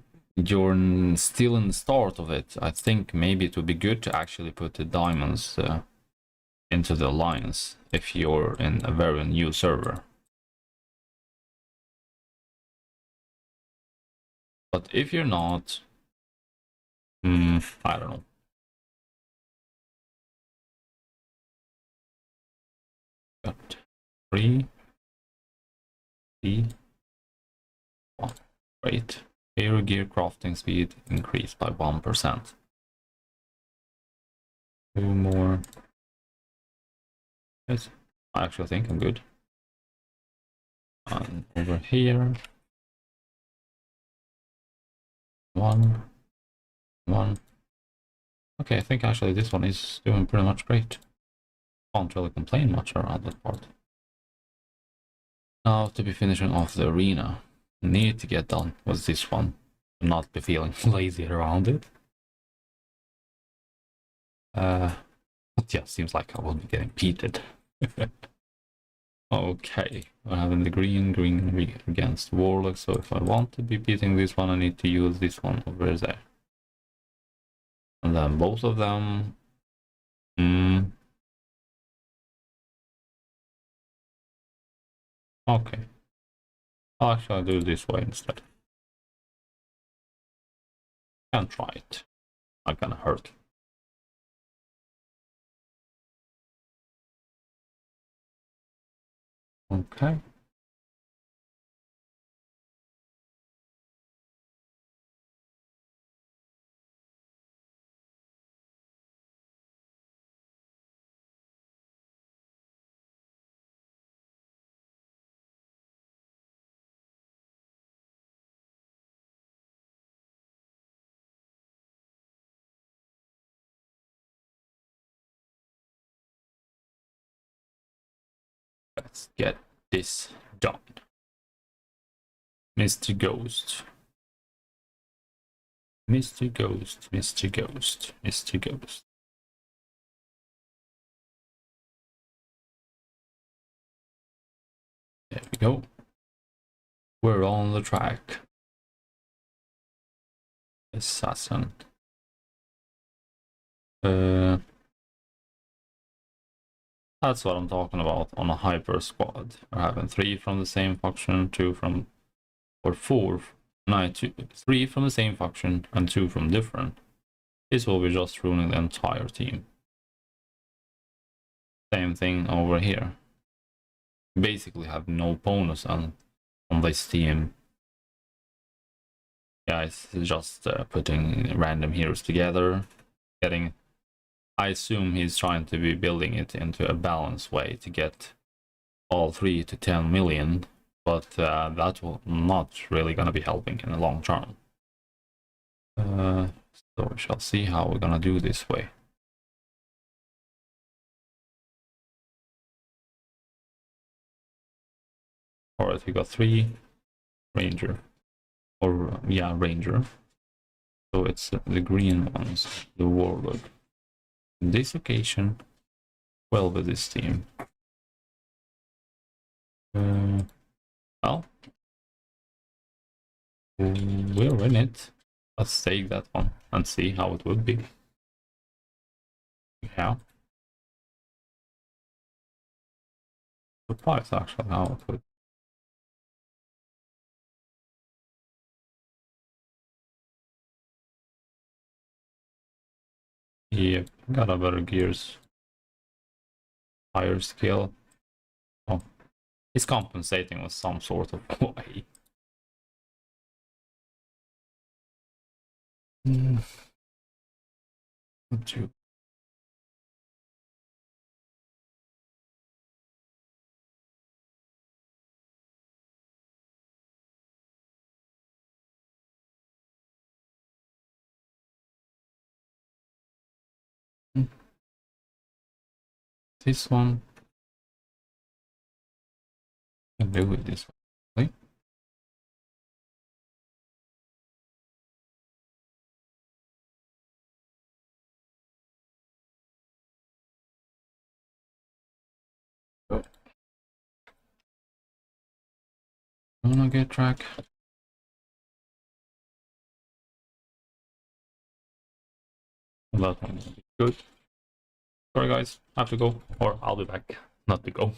still in the start of it, I think maybe it would be good to actually put the diamonds into the alliance if you're in a very new server. But if you're not, I don't know. Got 3, 1. Great. Hero gear crafting speed increased by 1%. 2 more. Yes, I actually think I'm good. And over here. 1. Okay, I think actually this one is doing pretty much great. Can't really complain much around that part. Now to be finishing off the arena, need to get done with this one, not be feeling lazy around it. But yeah, seems like I will be getting peated. Okay, we're having the green against warlock, so if I want to be beating this one, I need to use this one over there. And then both of them. Okay. Actually, I'll do this way instead. Can try it. Not gonna hurt. Okay. Let's get this done. Mr. Ghost. Mr. Ghost, Mr. Ghost, Mr. Ghost. There we go. We're on the track. Assassin. That's what I'm talking about on a hyper squad. We're having 3 from the same faction, 2 from, or 4, no, 3 from the same faction and 2 from different. This will be just ruining the entire team. Same thing over here. Basically have no bonus on this team. Yeah, it's just putting random heroes together, getting. I assume he's trying to be building it into a balanced way to get all 3 to 10 million, but that will not really gonna be helping in the long term. So we shall see how we're gonna do this way. Alright, we got 3 ranger, or yeah, ranger. So it's the green ones, the warlord. In this occasion, well with this team. Well, we're in it. Let's take that one and see how it would be. Yeah. Surprised actually how it would. Yeah, got a better gears. Higher skill. Oh, he's compensating with some sort of way. Not you. This one. I can do it this way. Oh. Wanna get track? That one will be good. Sorry guys, I have to go, or I'll be back. Not to go.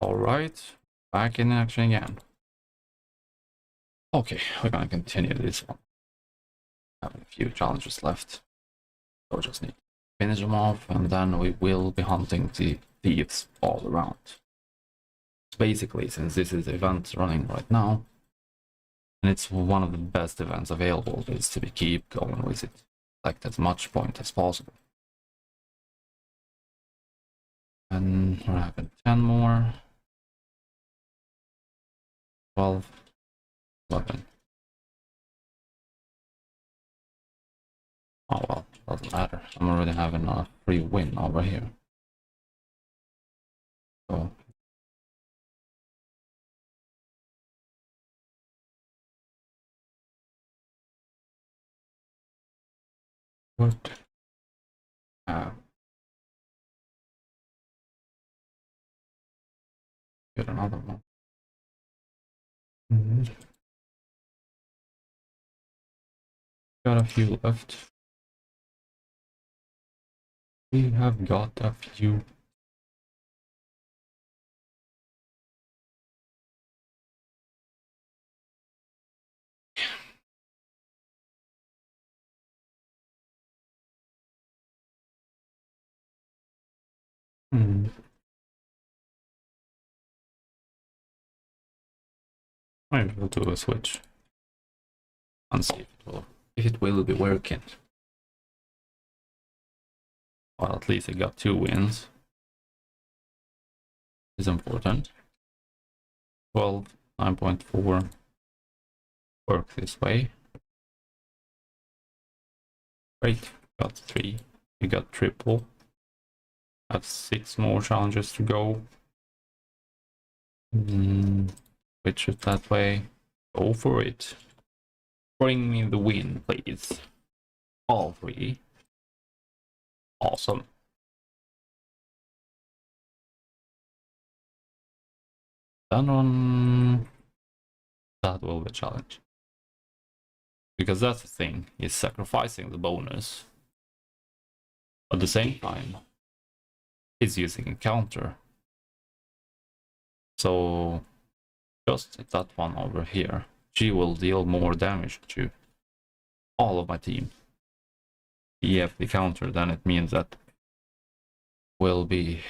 Alright, back in action again. Okay, we're gonna continue this one. Having a few challenges left. So we just need to finish them off, and then we will be hunting the thieves all around. Basically, since this is the event running right now, and it's one of the best events available, is to keep going with it. Collect as much point as possible. And we're having 10 more. 12. 11. Oh well, doesn't matter. I'm already having a free win over here. So what? Get another one. Got a few left. We have got a few. Maybe we'll do a switch and see if it will be working. Well, at least I got 2 wins. It's important. 12, 9.4. Work this way. Great, got 3. We got triple. Have 6 more challenges to go. Switch it that way. Go for it. Bring me the win, please. All 3. Awesome. That one, that will be a challenge. Because that's the thing, is sacrificing the bonus. At the same time, it's using a counter. So, just that one over here, she will deal more damage to all of my team. If the counter, then it means that will be,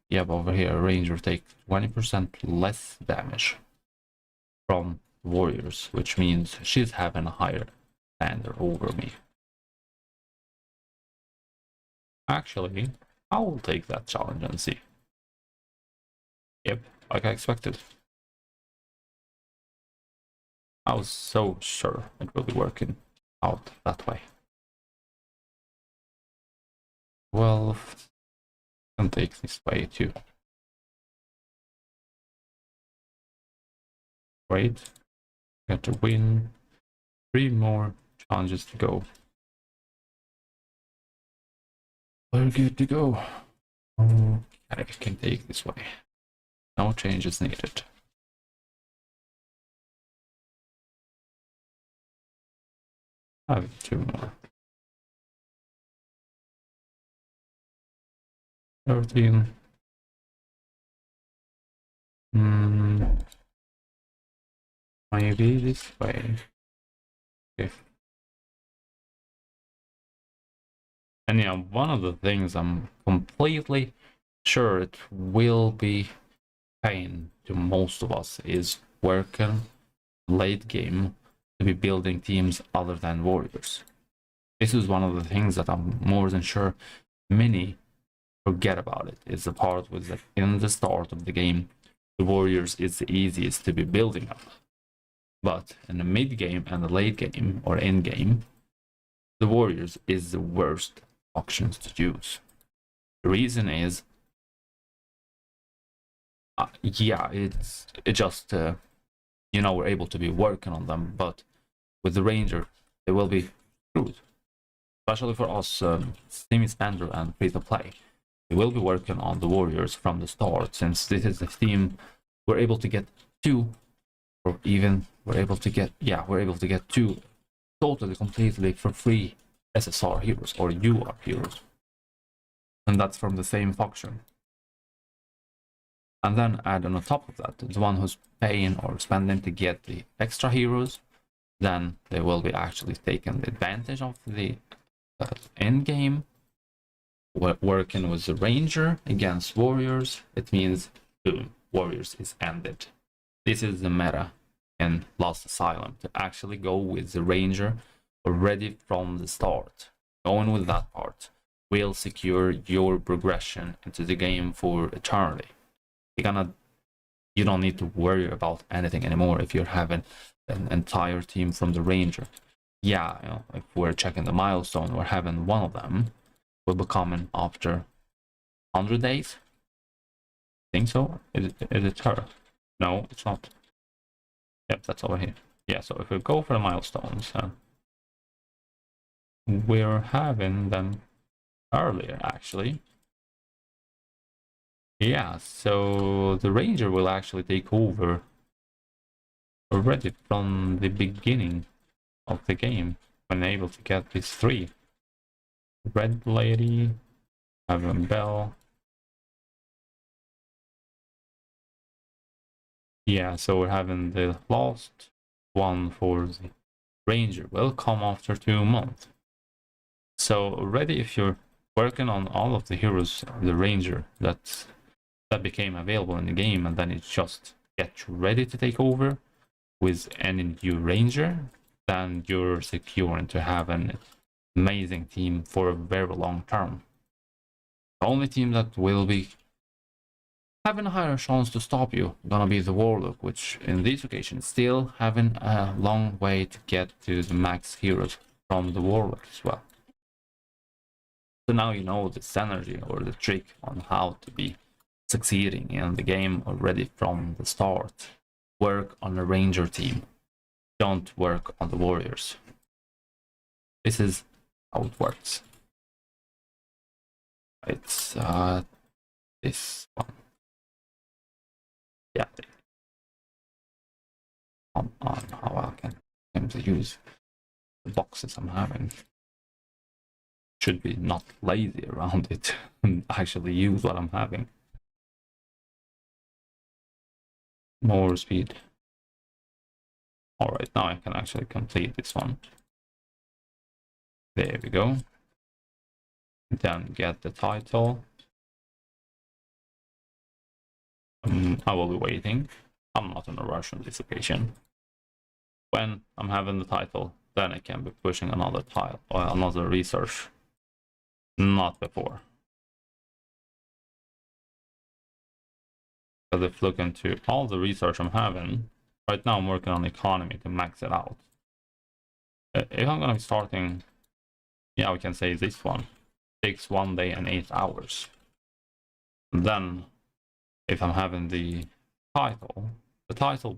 yeah, over here, Ranger takes 20% less damage from warriors, which means she's having a higher standard over me. Actually, I will take that challenge and see. Yep, like I expected. I was so sure it will be working out that way. Well, I can take this way too. Great. Got to win. 3 more challenges to go. We're good to go. Oh, I can take this way. No changes needed. I have 2 more. 13. Maybe this way. Okay. And yeah, one of the things I'm completely sure it will be pain to most of us is working late game to be building teams other than warriors. This is one of the things that I'm more than sure many forget about it. It's the part with like in the start of the game, the warriors is the easiest to be building up. But in the mid game and the late game or end game, the warriors is the worst options to use. The reason is, yeah, it just you know, we're able to be working on them, but with the ranger, they will be screwed. Especially for us semi-standard and free-to-play, we will be working on the warriors from the start, since this is the theme. We're able to get 2, or even we're able to get 2 totally completely for free SSR heroes or UR heroes, and that's from the same faction. And then add on top of that, the one who's paying or spending to get the extra heroes, then they will be actually taking advantage of the end game. Working with the ranger against warriors, it means boom, warriors is ended. This is the meta in Last Asylum, to actually go with the ranger already from the start. Going with that part will secure your progression into the game for eternity. You don't need to worry about anything anymore if you're having an entire team from the ranger. Yeah, you know, if we're checking the milestone, we're having one of them will be coming after 100 days. I think so. Is it her? No, it's not. Yep, that's over here. Yeah, so if we go for the milestones, we're having them earlier actually. Yeah, so the ranger will actually take over already from the beginning of the game when able to get these three. Red lady, having bell. Yeah, so we're having the last one for the ranger will come after 2 months. So already if you're working on all of the heroes of the ranger that became available in the game, and then it just gets ready to take over with any new ranger, then you're secure into have an amazing team for a very long term. The only team that will be having a higher chance to stop you gonna be the warlock, which in this occasion still having a long way to get to the max heroes from the warlock as well. So now you know the synergy or the trick on how to be succeeding in the game already from the start. Work on a ranger team. Don't work on the warriors. This is how it works. It's this one. Yeah. On how I can use the boxes I'm having. Should be not lazy around it and actually use what I'm having. More speed. Alright, now I can actually complete this one. There we go. Then get the title. I will be waiting. I'm not in a rush on this occasion. When I'm having the title, then I can be pushing another tile or another research. Not before. Because if you look into all the research I'm having, right now I'm working on economy to max it out. If I'm gonna be starting, yeah, we can say this one takes 1 day and 8 hours. Then if I'm having the title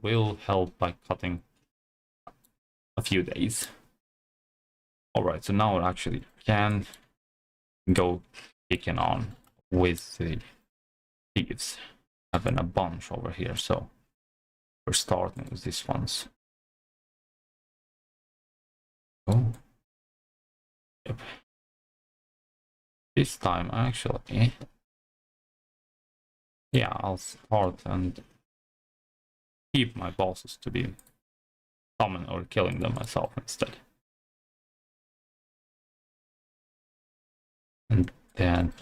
will help by cutting a few days. Alright, so now we actually can go kicking on with the thieves. Having a bunch over here, so we're starting with these ones. Oh. Yep. This time actually, yeah, I'll start and keep my bosses to be summoning or killing them myself instead. And then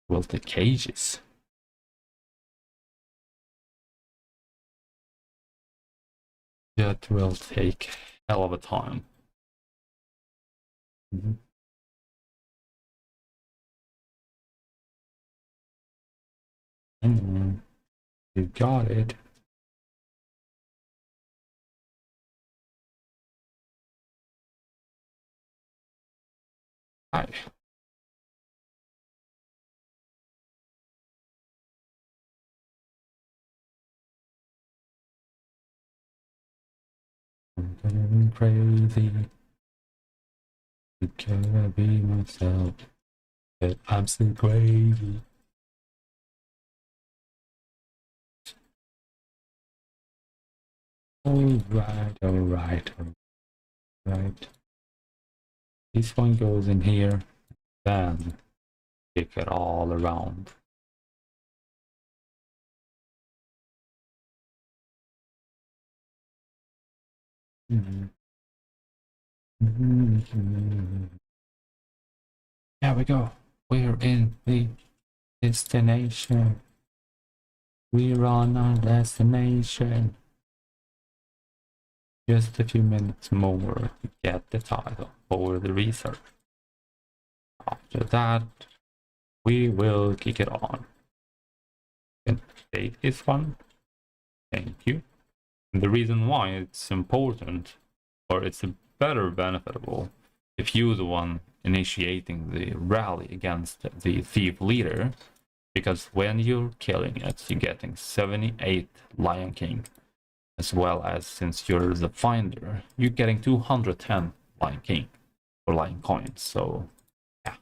we'll take cages. That will take hell of a time. You got it. Hi. I'm going crazy. Can I be myself? But I'm still crazy. Alright. This one goes in here, then kick it all around. There we go. We're in the destination. We're on our destination. Just a few minutes more to get the title for the research. After that, we will kick it on. And take this one. Thank you. And the reason why it's important, or it's a better benefitable, if you're the one initiating the rally against the thief leader, because when you're killing it, you're getting 78 Lion King, as well as, since you're the finder, you're getting 210 Lion King or Lion coins. So yeah,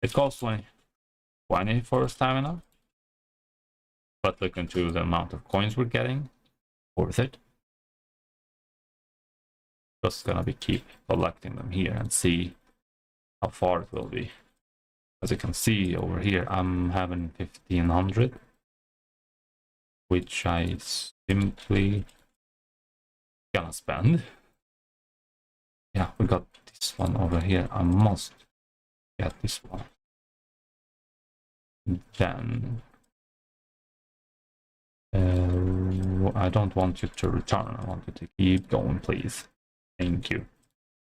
it costs like 20 for stamina, but look into the amount of coins we're getting, worth it. Just gonna be keep collecting them here and see how far it will be. As you can see over here, I'm having 1500, which I simply gonna spend. Yeah, we got this one over here. I must get this one. Then I don't want you to return. I want you to keep going, please. Thank you.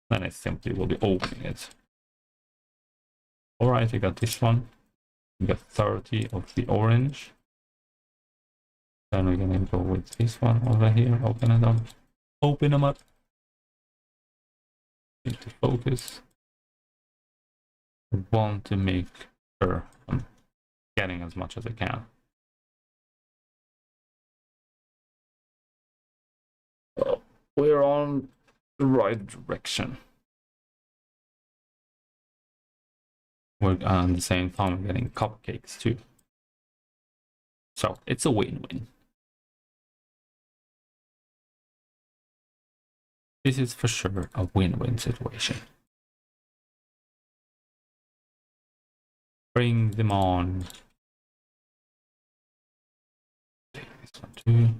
Then I simply will be opening it. Alright, we got this one. We got 30 of the orange. Then we're gonna go with this one over here. Open it up. Open them up. Need to focus. I want to make sure I'm getting as much as I can. We're on the right direction. We're at the same time getting cupcakes too. So it's a win-win. This is for sure a win-win situation. Bring them on. Take this one too.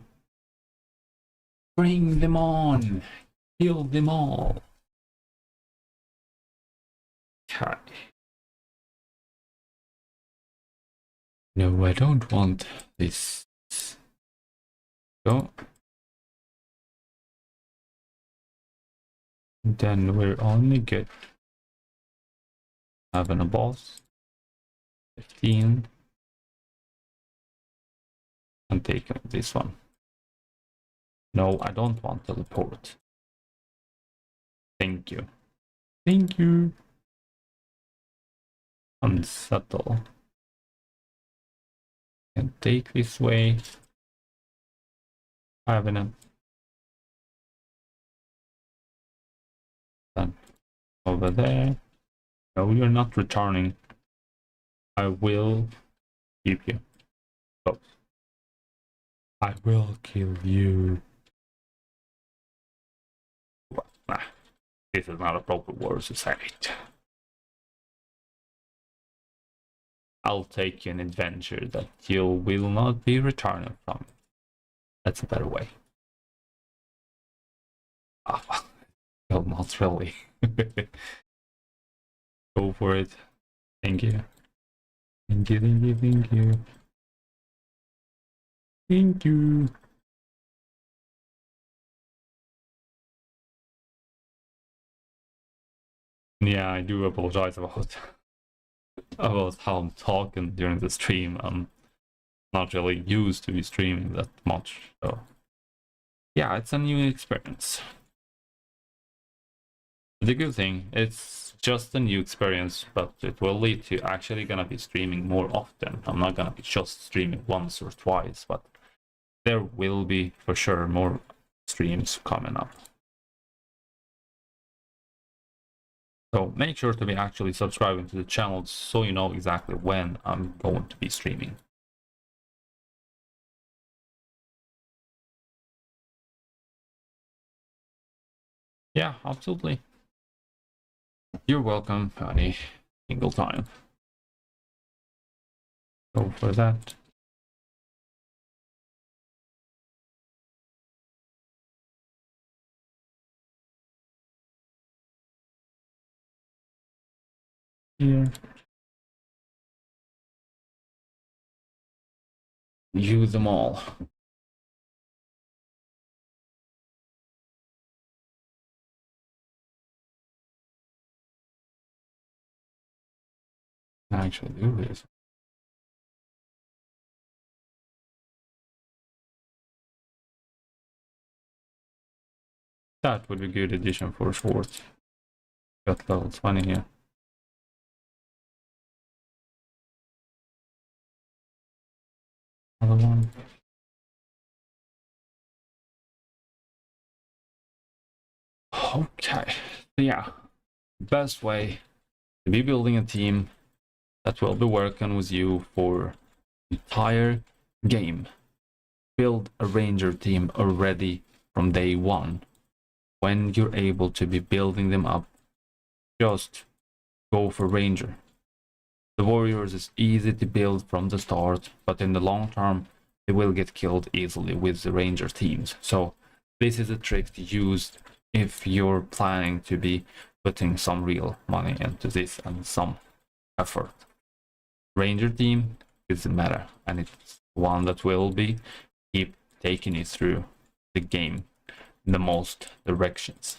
Bring them on. Kill them all. Okay. No, I don't want this. Go. Then we're only good having a boss. 15. And take this one. No, I don't want to teleport. Thank you. Thank you. Unsettle. And take this way. Having a then over there. No, you're not returning. I will keep you. Oh. I will kill you. Nah, this is not a proper word to say it. I'll take you an adventure that you will not be returning from. That's a better way. Ah, well, not really. Go for it. Thank you. Thank you, thank you, thank you. Thank you. Yeah, I do apologize about how I'm talking during the stream. I'm not really used to be streaming that much, so yeah, it's a new experience. The good thing, it's just a new experience, but it will lead to actually gonna be streaming more often. I'm not gonna be just streaming once or twice, but there will be for sure more streams coming up. So make sure to be actually subscribing to the channel so you know exactly when I'm going to be streaming. Yeah, absolutely. You're welcome any single time. Go for that. here. Use them all. Actually do this. That would be a good addition for Schwartz. Got level 20 here. Another one. Okay, so yeah, best way to be building a team that will be working with you for entire game. Build a ranger team already from day one. When you're able to be building them up, just go for ranger. The warriors is easy to build from the start, but in the long term, they will get killed easily with the ranger teams. So this is a trick to use if you're planning to be putting some real money into this and some effort. Ranger team doesn't matter, and it's one that will be keep taking you through the game in the most directions.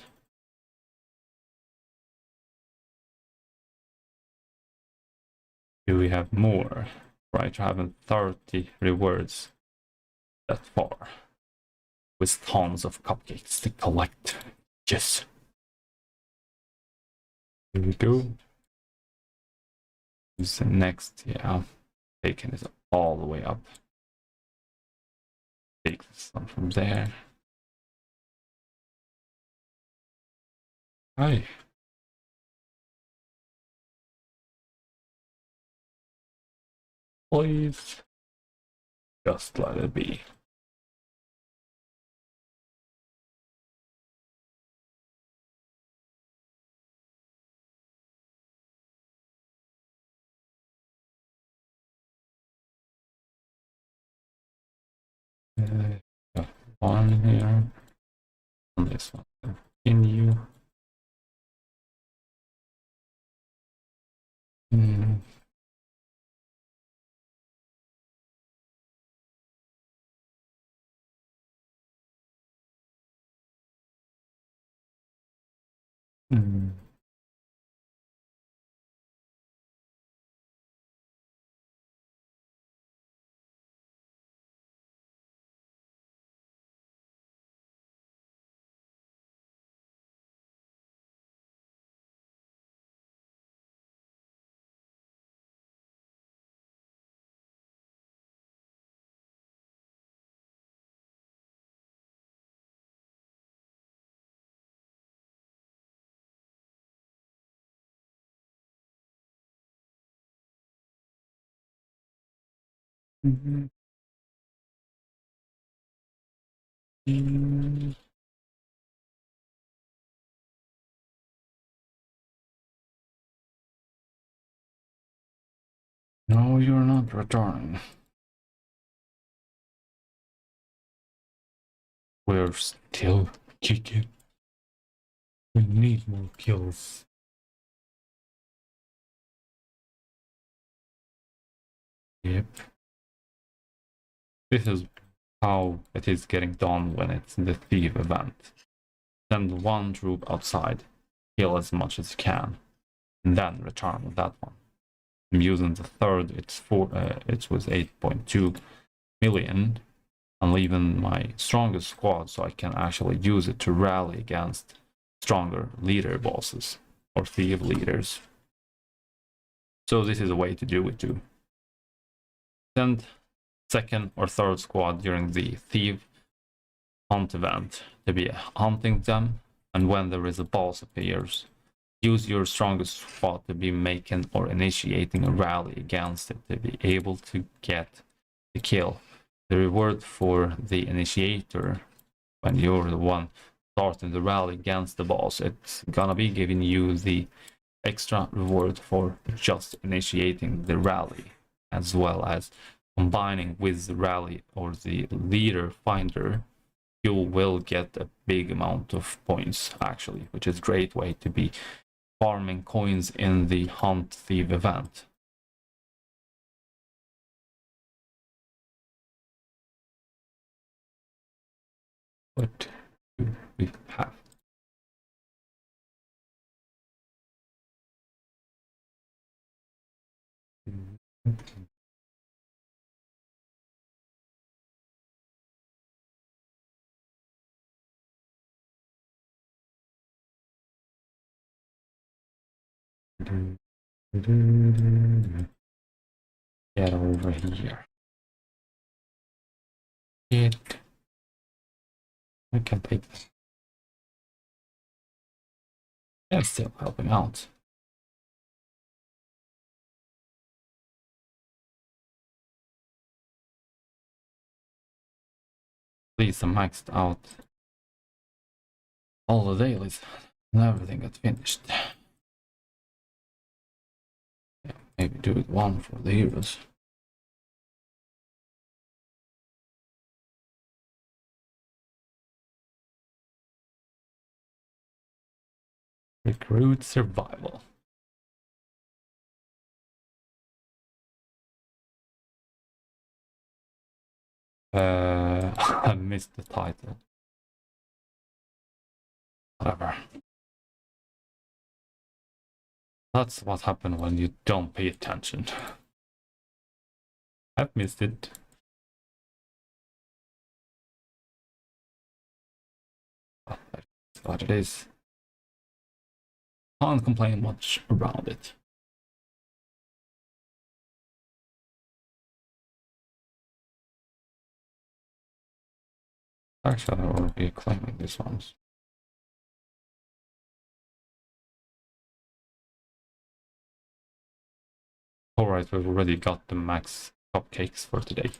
Do we have more? Right, to have 30 rewards that far with tons of cupcakes to collect. Yes. Here we go. Who's the next? Yeah, taking this all the way up. Take this one from there. Hi. Please. Just let it be. Got one here. And this one. Continue. Mm. Mm. Mm-hmm. Mm. No, you're not returning. We're still kicking. We need more kills. Yep. This is how it is getting done when it's the thief event. Send one troop outside, kill as much as you can, and then return with that one. I'm using the third, it was 8.2 million. I'm leaving my strongest squad so I can actually use it to rally against stronger leader bosses or thief leaders. So this is a way to do it too. Send second or third squad during the thief hunt event to be hunting them, and when there is a boss appears, use your strongest squad to be making or initiating a rally against it to be able to get the kill. The reward for the initiator, when you're the one starting the rally against the boss, it's gonna be giving you the extra reward for just initiating the rally, as well as combining with the rally or the leader finder. You will get a big amount of points actually, which is a great way to be farming coins in the Hunt Thief event. What do we have? Get over here. I can take this. Yeah, it's still helping out. At least I maxed out all the dailies and everything got finished. Yeah, maybe do it one for the heroes. Recruit survival. I missed the title. Whatever. That's what happened when you don't pay attention. I've missed it. That's what it is. Can't complain much around it. Actually, I will be claiming these ones. Alright, we've already got the max cupcakes for today.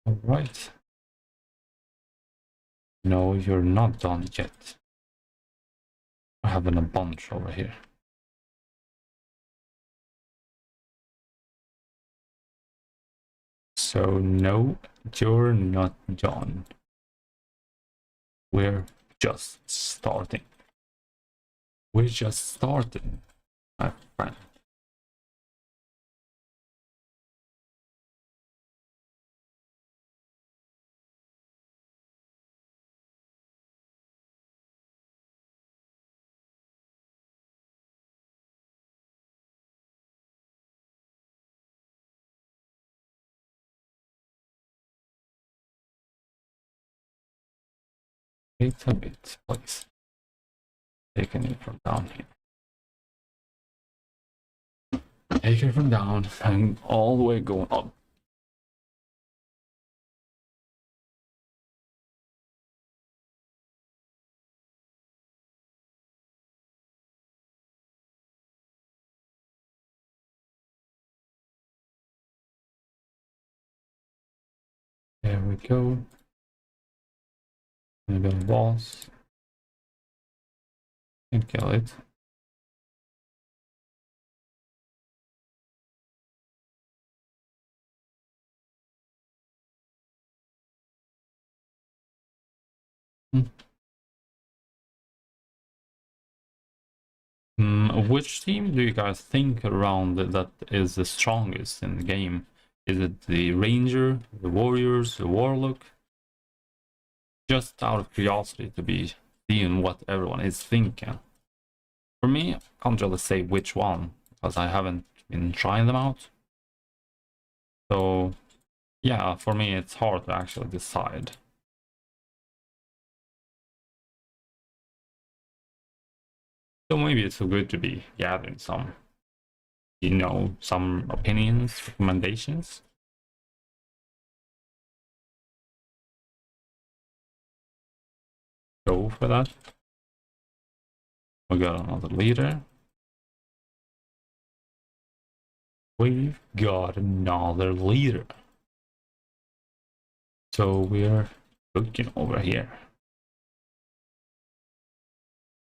Alright. No, you're not done yet. I have a bunch over here. So no, you're not done. We're just starting. We're just starting, my friend. Wait a bit, please. Taking it from down here. Take it from down and all the way going up. There we go. Maybe a boss. And kill it. Which team do you guys think around that is the strongest in the game? Is it the Ranger, the Warriors, the Warlock? Just out of curiosity to be seeing what everyone is thinking. For me, I can't really say which one, because I haven't been trying them out. So, yeah, for me it's hard to actually decide. So maybe it's so good to be gathering some, some opinions, recommendations. Go for that. We got another leader. We've got another leader. So we're looking over here.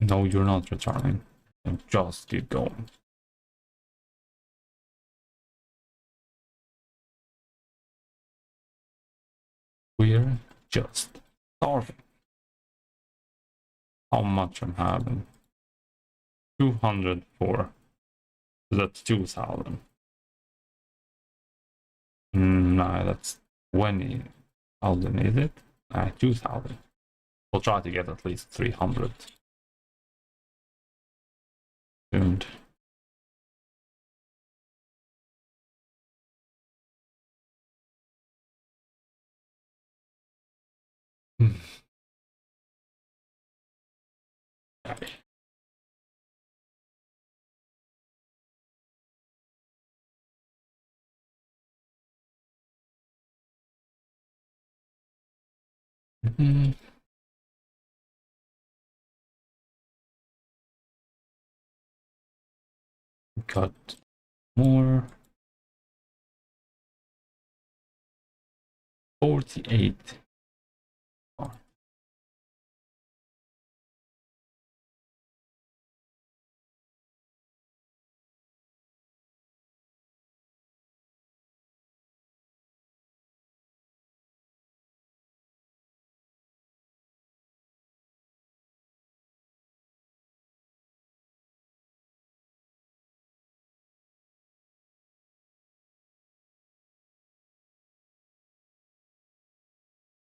No, you're not returning. And just keep going. We're just starving. How much I'm having? 204. So that's 2,000. No, that's 20,000, is it? 2,000. We'll try to get at least 300. Doomed. Okay. Got more. 48. Oh.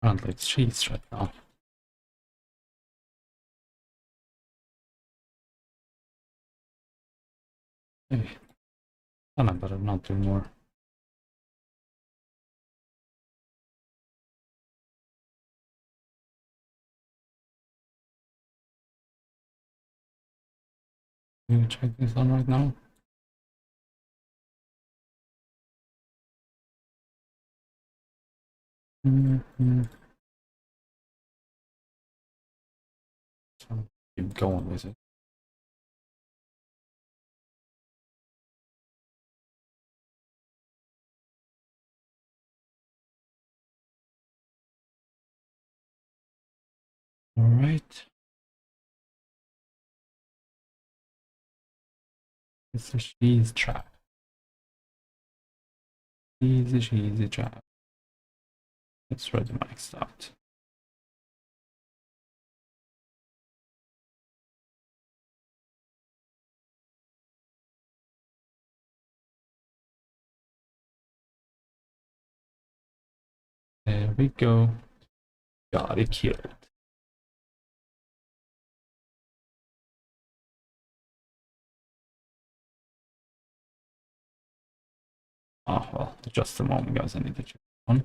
Apparently it's cheese right now. Hey. Then I better not do more. Can you check this on right now? So keep going with it. All right. It's a cheese trap. Cheesy trap. It's ready maxed out. There we go. Got it killed. Oh, well, just a moment, guys. I need to check on.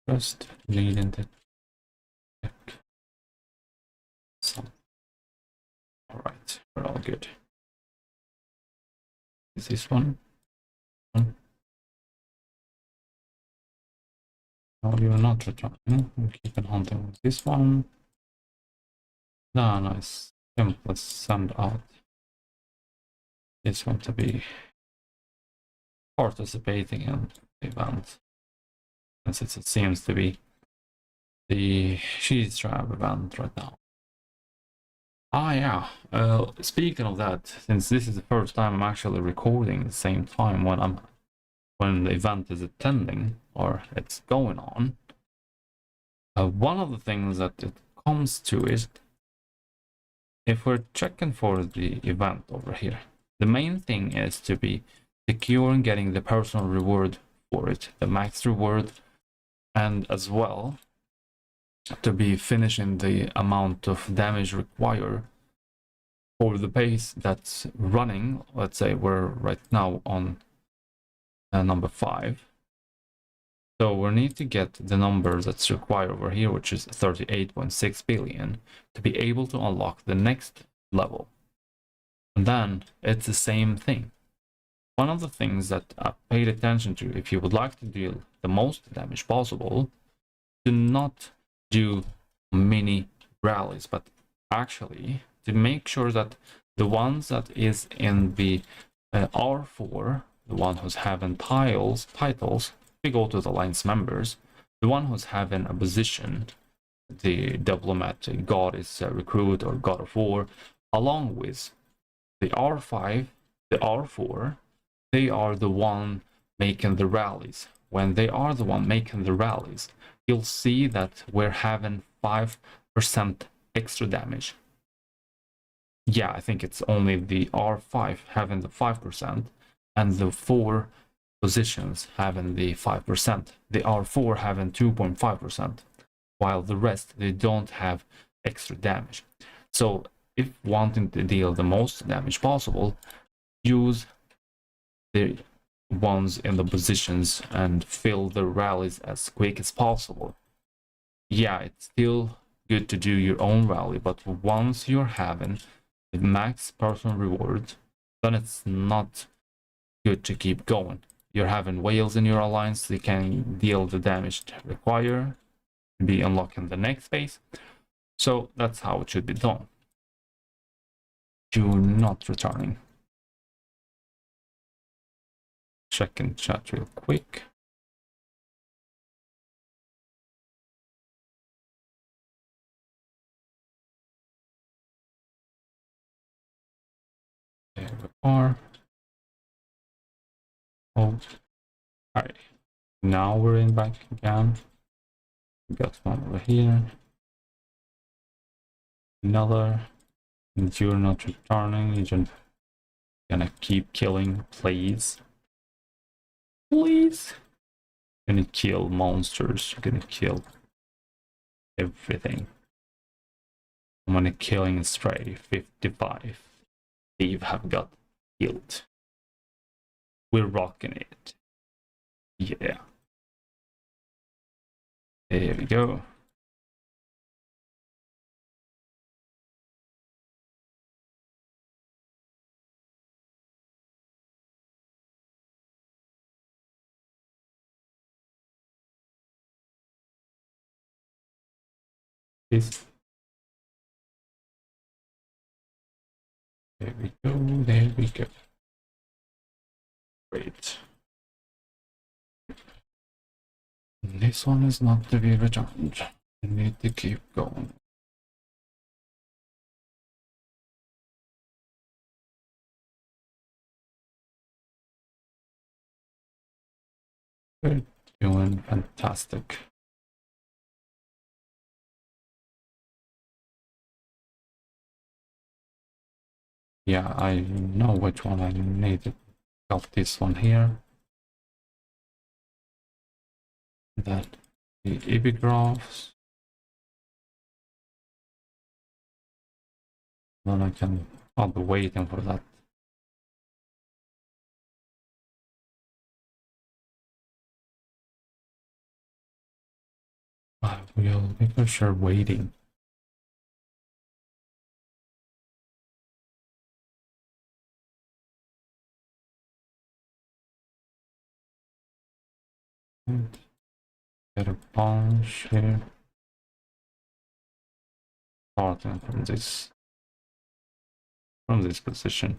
Just needing to check some. All right, we're all good. Is this one? No, you're not returning. We'll keep on hunting with this one. No, nice. Let's send out. It's going to be participating in the event, since it seems to be the cheese trap event right now. Ah, yeah. Speaking of that, since this is the first time I'm actually recording at the same time when the event is attending or it's going on, one of the things that it comes to is if we're checking for the event over here, the main thing is to be secure and getting the personal reward for it, the max reward, and as well to be finishing the amount of damage required for the base that's running. Let's say we're right now on number 5. So we need to get the number that's required over here, which is 38.6 billion, to be able to unlock the next level. And then it's the same thing. One of the things that I paid attention to, if you would like to deal the most damage possible, do not do mini rallies, but actually to make sure that The ones that is in the R4, the one who's having titles, we go to the alliance members. The one who's having a position, the diplomat, goddess, recruit, or god of war, along with the R5, the R4, they are the one making the rallies. When they are the one making the rallies, you'll see that we're having 5% extra damage. Yeah, I think it's only the R5 having the 5% and the 4 positions having the 5%. The R4 having 2.5%, while the rest, they don't have extra damage. So if wanting to deal the most damage possible, use the ones in the positions and fill the rallies as quick as possible. Yeah, it's still good to do your own rally, but once you're having the max personal reward, then it's not good to keep going. You're having whales in your alliance, they can deal the damage required to be unlocking the next phase. So that's how it should be done. You're not returning. Check in chat real quick. There we are. Oh, alright. Now we're in back again. We got one over here. Another. And you're not returning. You're just gonna keep killing, please. Please. You're gonna kill monsters. You're gonna kill everything. I'm gonna killing stray 55. Steve have got killed. We're rocking it. Yeah. There we go. This. There we go. There we go. Great. This one is not to be returned. I need to keep going. We're doing fantastic. Yeah, I know which one I needed. Got this one here. That the epigraphs. Then I'll be waiting for that. I will be for sure waiting. Get a bunch here. Starting from this position.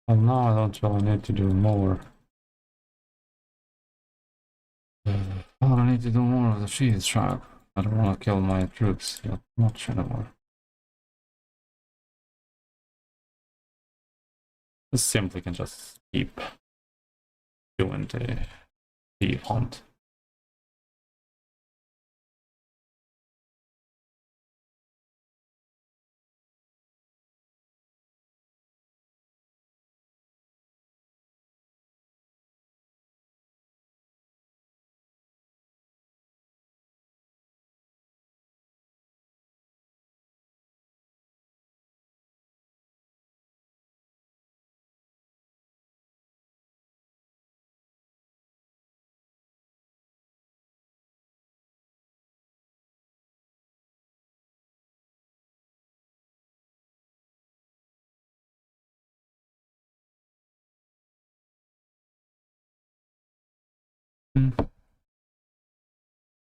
Well, now I don't really need to do more. Oh, I need to do more of the cheese trap. I don't want to kill my troops yet much anymore. Just simply can just keep doing the hunt.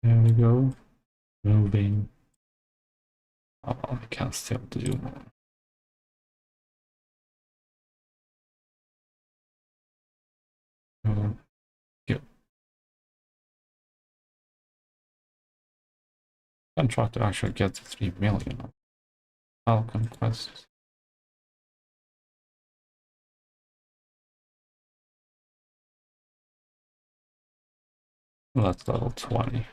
There we go. Moving. Oh, we can still do more. Good. And try to actually get to 3 million. Falcon quest. That's level 20.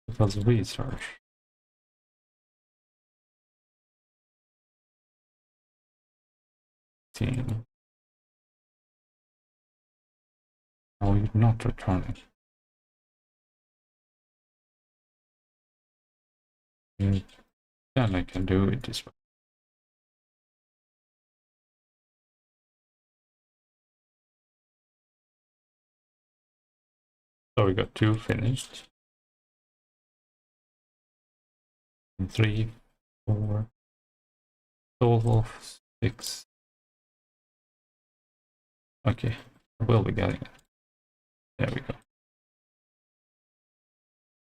Because research. Team. Oh, you're not returning. Then I can do it this way. So we got 2 finished. And 3, 4, total of 6. Okay, we'll be getting it. There we go.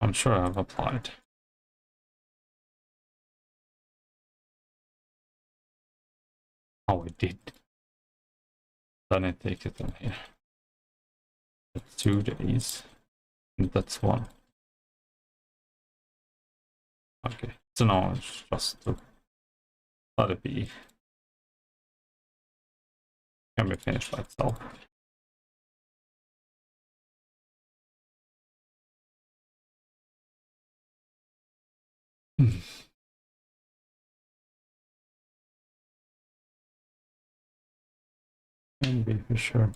I'm sure I've applied. Oh, I did. Then I take it on here. That's 2 days. And that's 1. Okay, so now it's just to let it be. Can be finished by itself. Can be for sure.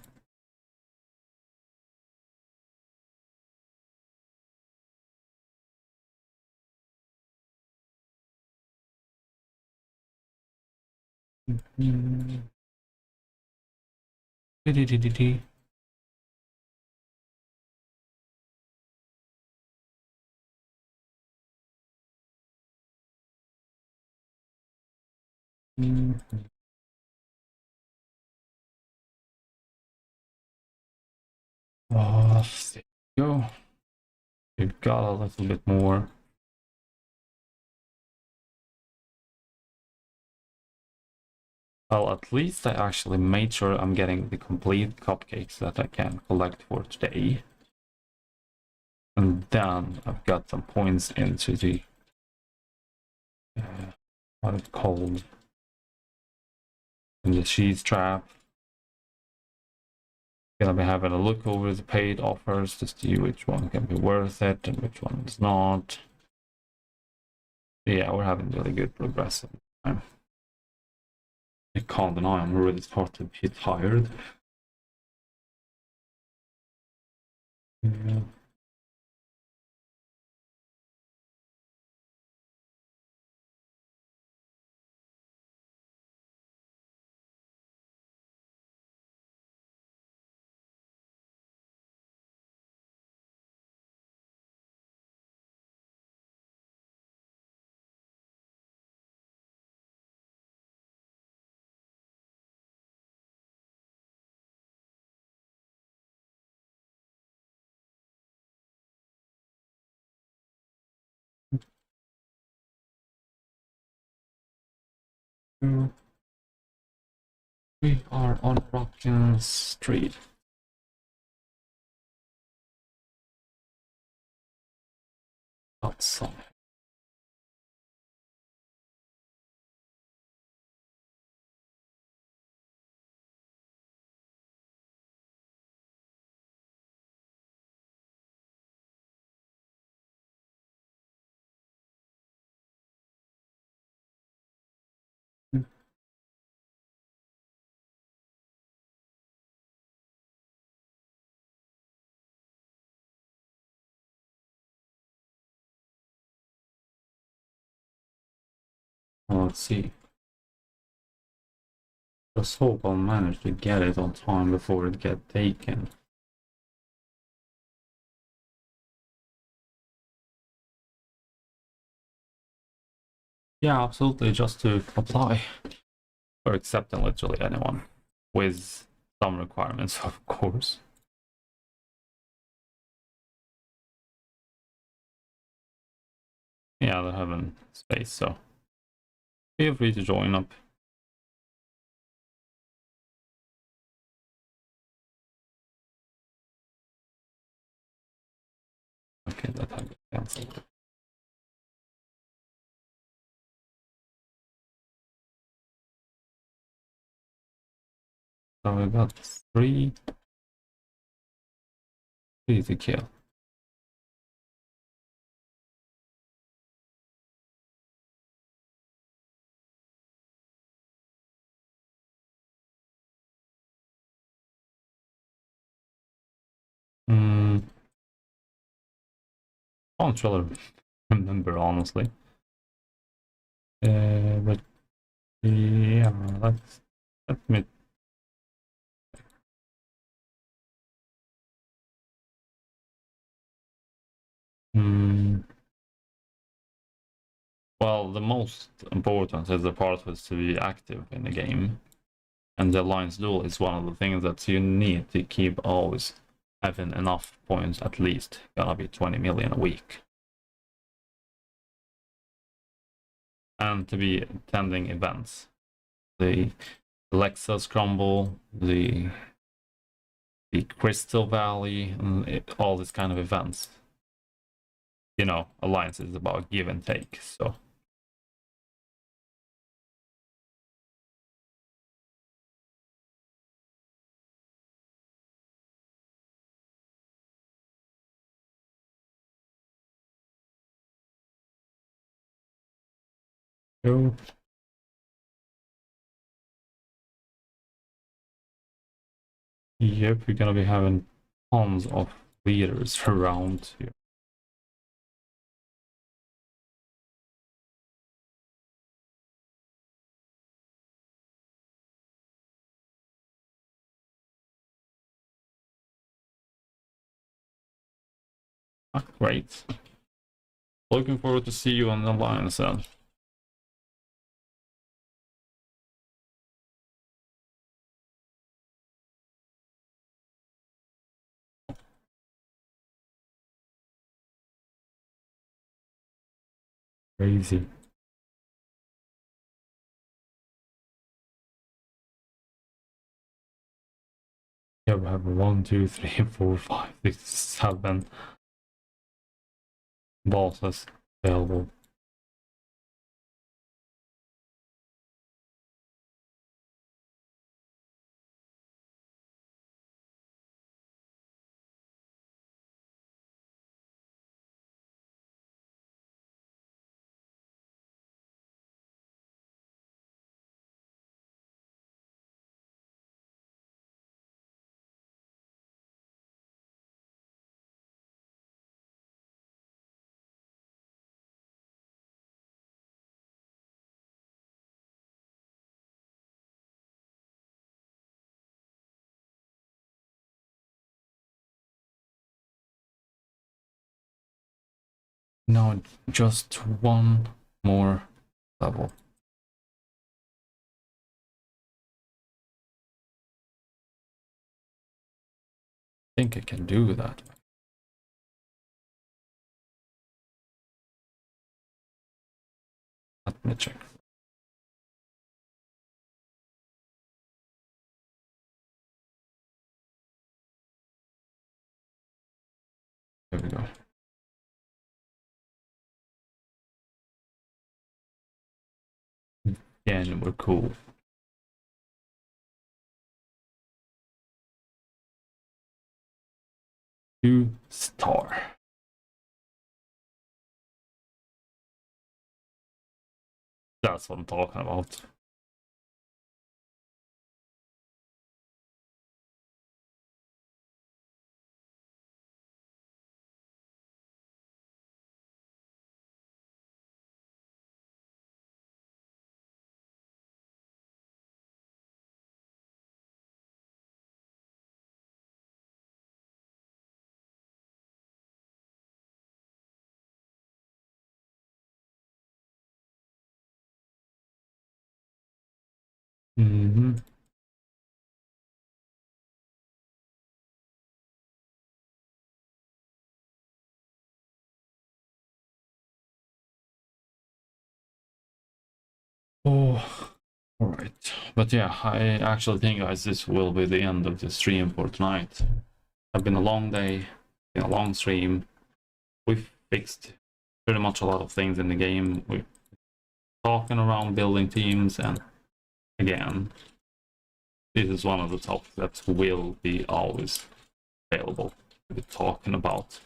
Oh, there you go. We've got a little bit more. Well, at least I actually made sure I'm getting the complete cupcakes that I can collect for today. And then I've got some points into the what it's called in the cheese trap. Gonna be having a look over the paid offers to see which one can be worth it and which one is not. Yeah, we're having really good progress. I can't deny I'm really starting to be tired. Yeah. We are on Rockin Street. Outside. Let's see. Just hope I'll manage to get it on time before it gets taken. Yeah, absolutely, just to apply. Or accepting literally anyone. With some requirements, of course. Yeah, they're having space, so feel free to join up. Okay, that I got cancelled. So we got three to kill. Can't really remember honestly. But yeah, let me. Well, the most important is the part was to be active in the game, and the alliance duel is one of the things that you need to keep always having enough points at least. Gonna be 20 million a week. And to be attending events. The Lexus Crumble, the Crystal Valley, and all these kind of events. You know, Alliance is about give and take, so. So yep, we're gonna be having tons of leaders around here. Great. Looking forward to see you on the Alliance then. Crazy. Yeah, we have 1, 2, 3, 4, 5, 6, 7 bosses available. Now just one more level. I think I can do that. Let me check. There we go. Again, we're cool. Two-star. That's what I'm talking about. Mm-hmm. Oh, all right. But yeah, I actually think, guys, this will be the end of the stream for tonight. It's been a long day, been a long stream. We've fixed pretty much a lot of things in the game. We're talking around building teams, and again, this is one of the topics that will be always available to be talking about.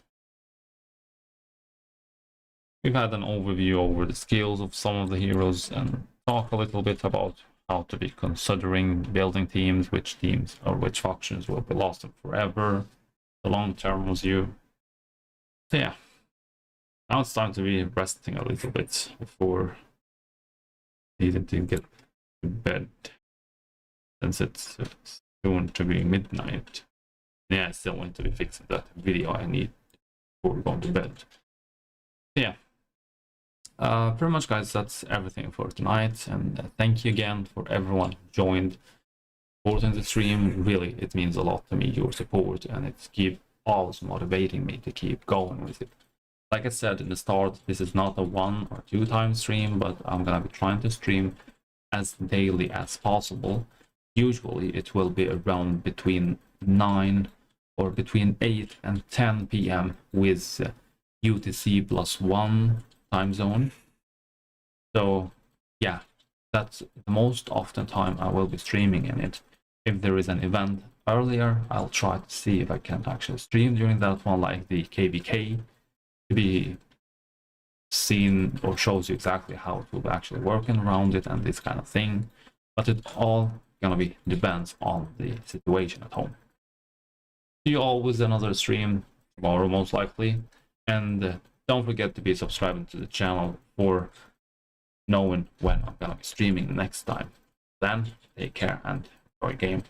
We've had an overview over the skills of some of the heroes and talk a little bit about how to be considering building teams, which teams or which factions will be lost forever, the long-term view. So yeah, now it's time to be resting a little bit before needing to get to bed, since it's soon to be midnight. Yeah, I still want to be fixing that video I need before going to bed. Yeah. Pretty much, guys, that's everything for tonight, and thank you again for everyone who joined, supporting the stream. Really, it means a lot to me, your support, and it's always motivating me to keep going with it. Like I said in the start, this is not a 1 or 2 time stream, but I'm gonna be trying to stream as daily as possible. Usually it will be around between 9 or between 8 and 10 p.m. with UTC +1 time zone. So yeah, that's the most often time I will be streaming in it. If there is an event earlier, I'll try to see if I can actually stream during that one, like the KVK, to be seen or shows you exactly how it will be actually working around it and this kind of thing. But it all gonna be depends on the situation at home. See you all with another stream tomorrow, most likely, and don't forget to be subscribing to the channel for knowing when I'm gonna be streaming next time. Then take care and enjoy game.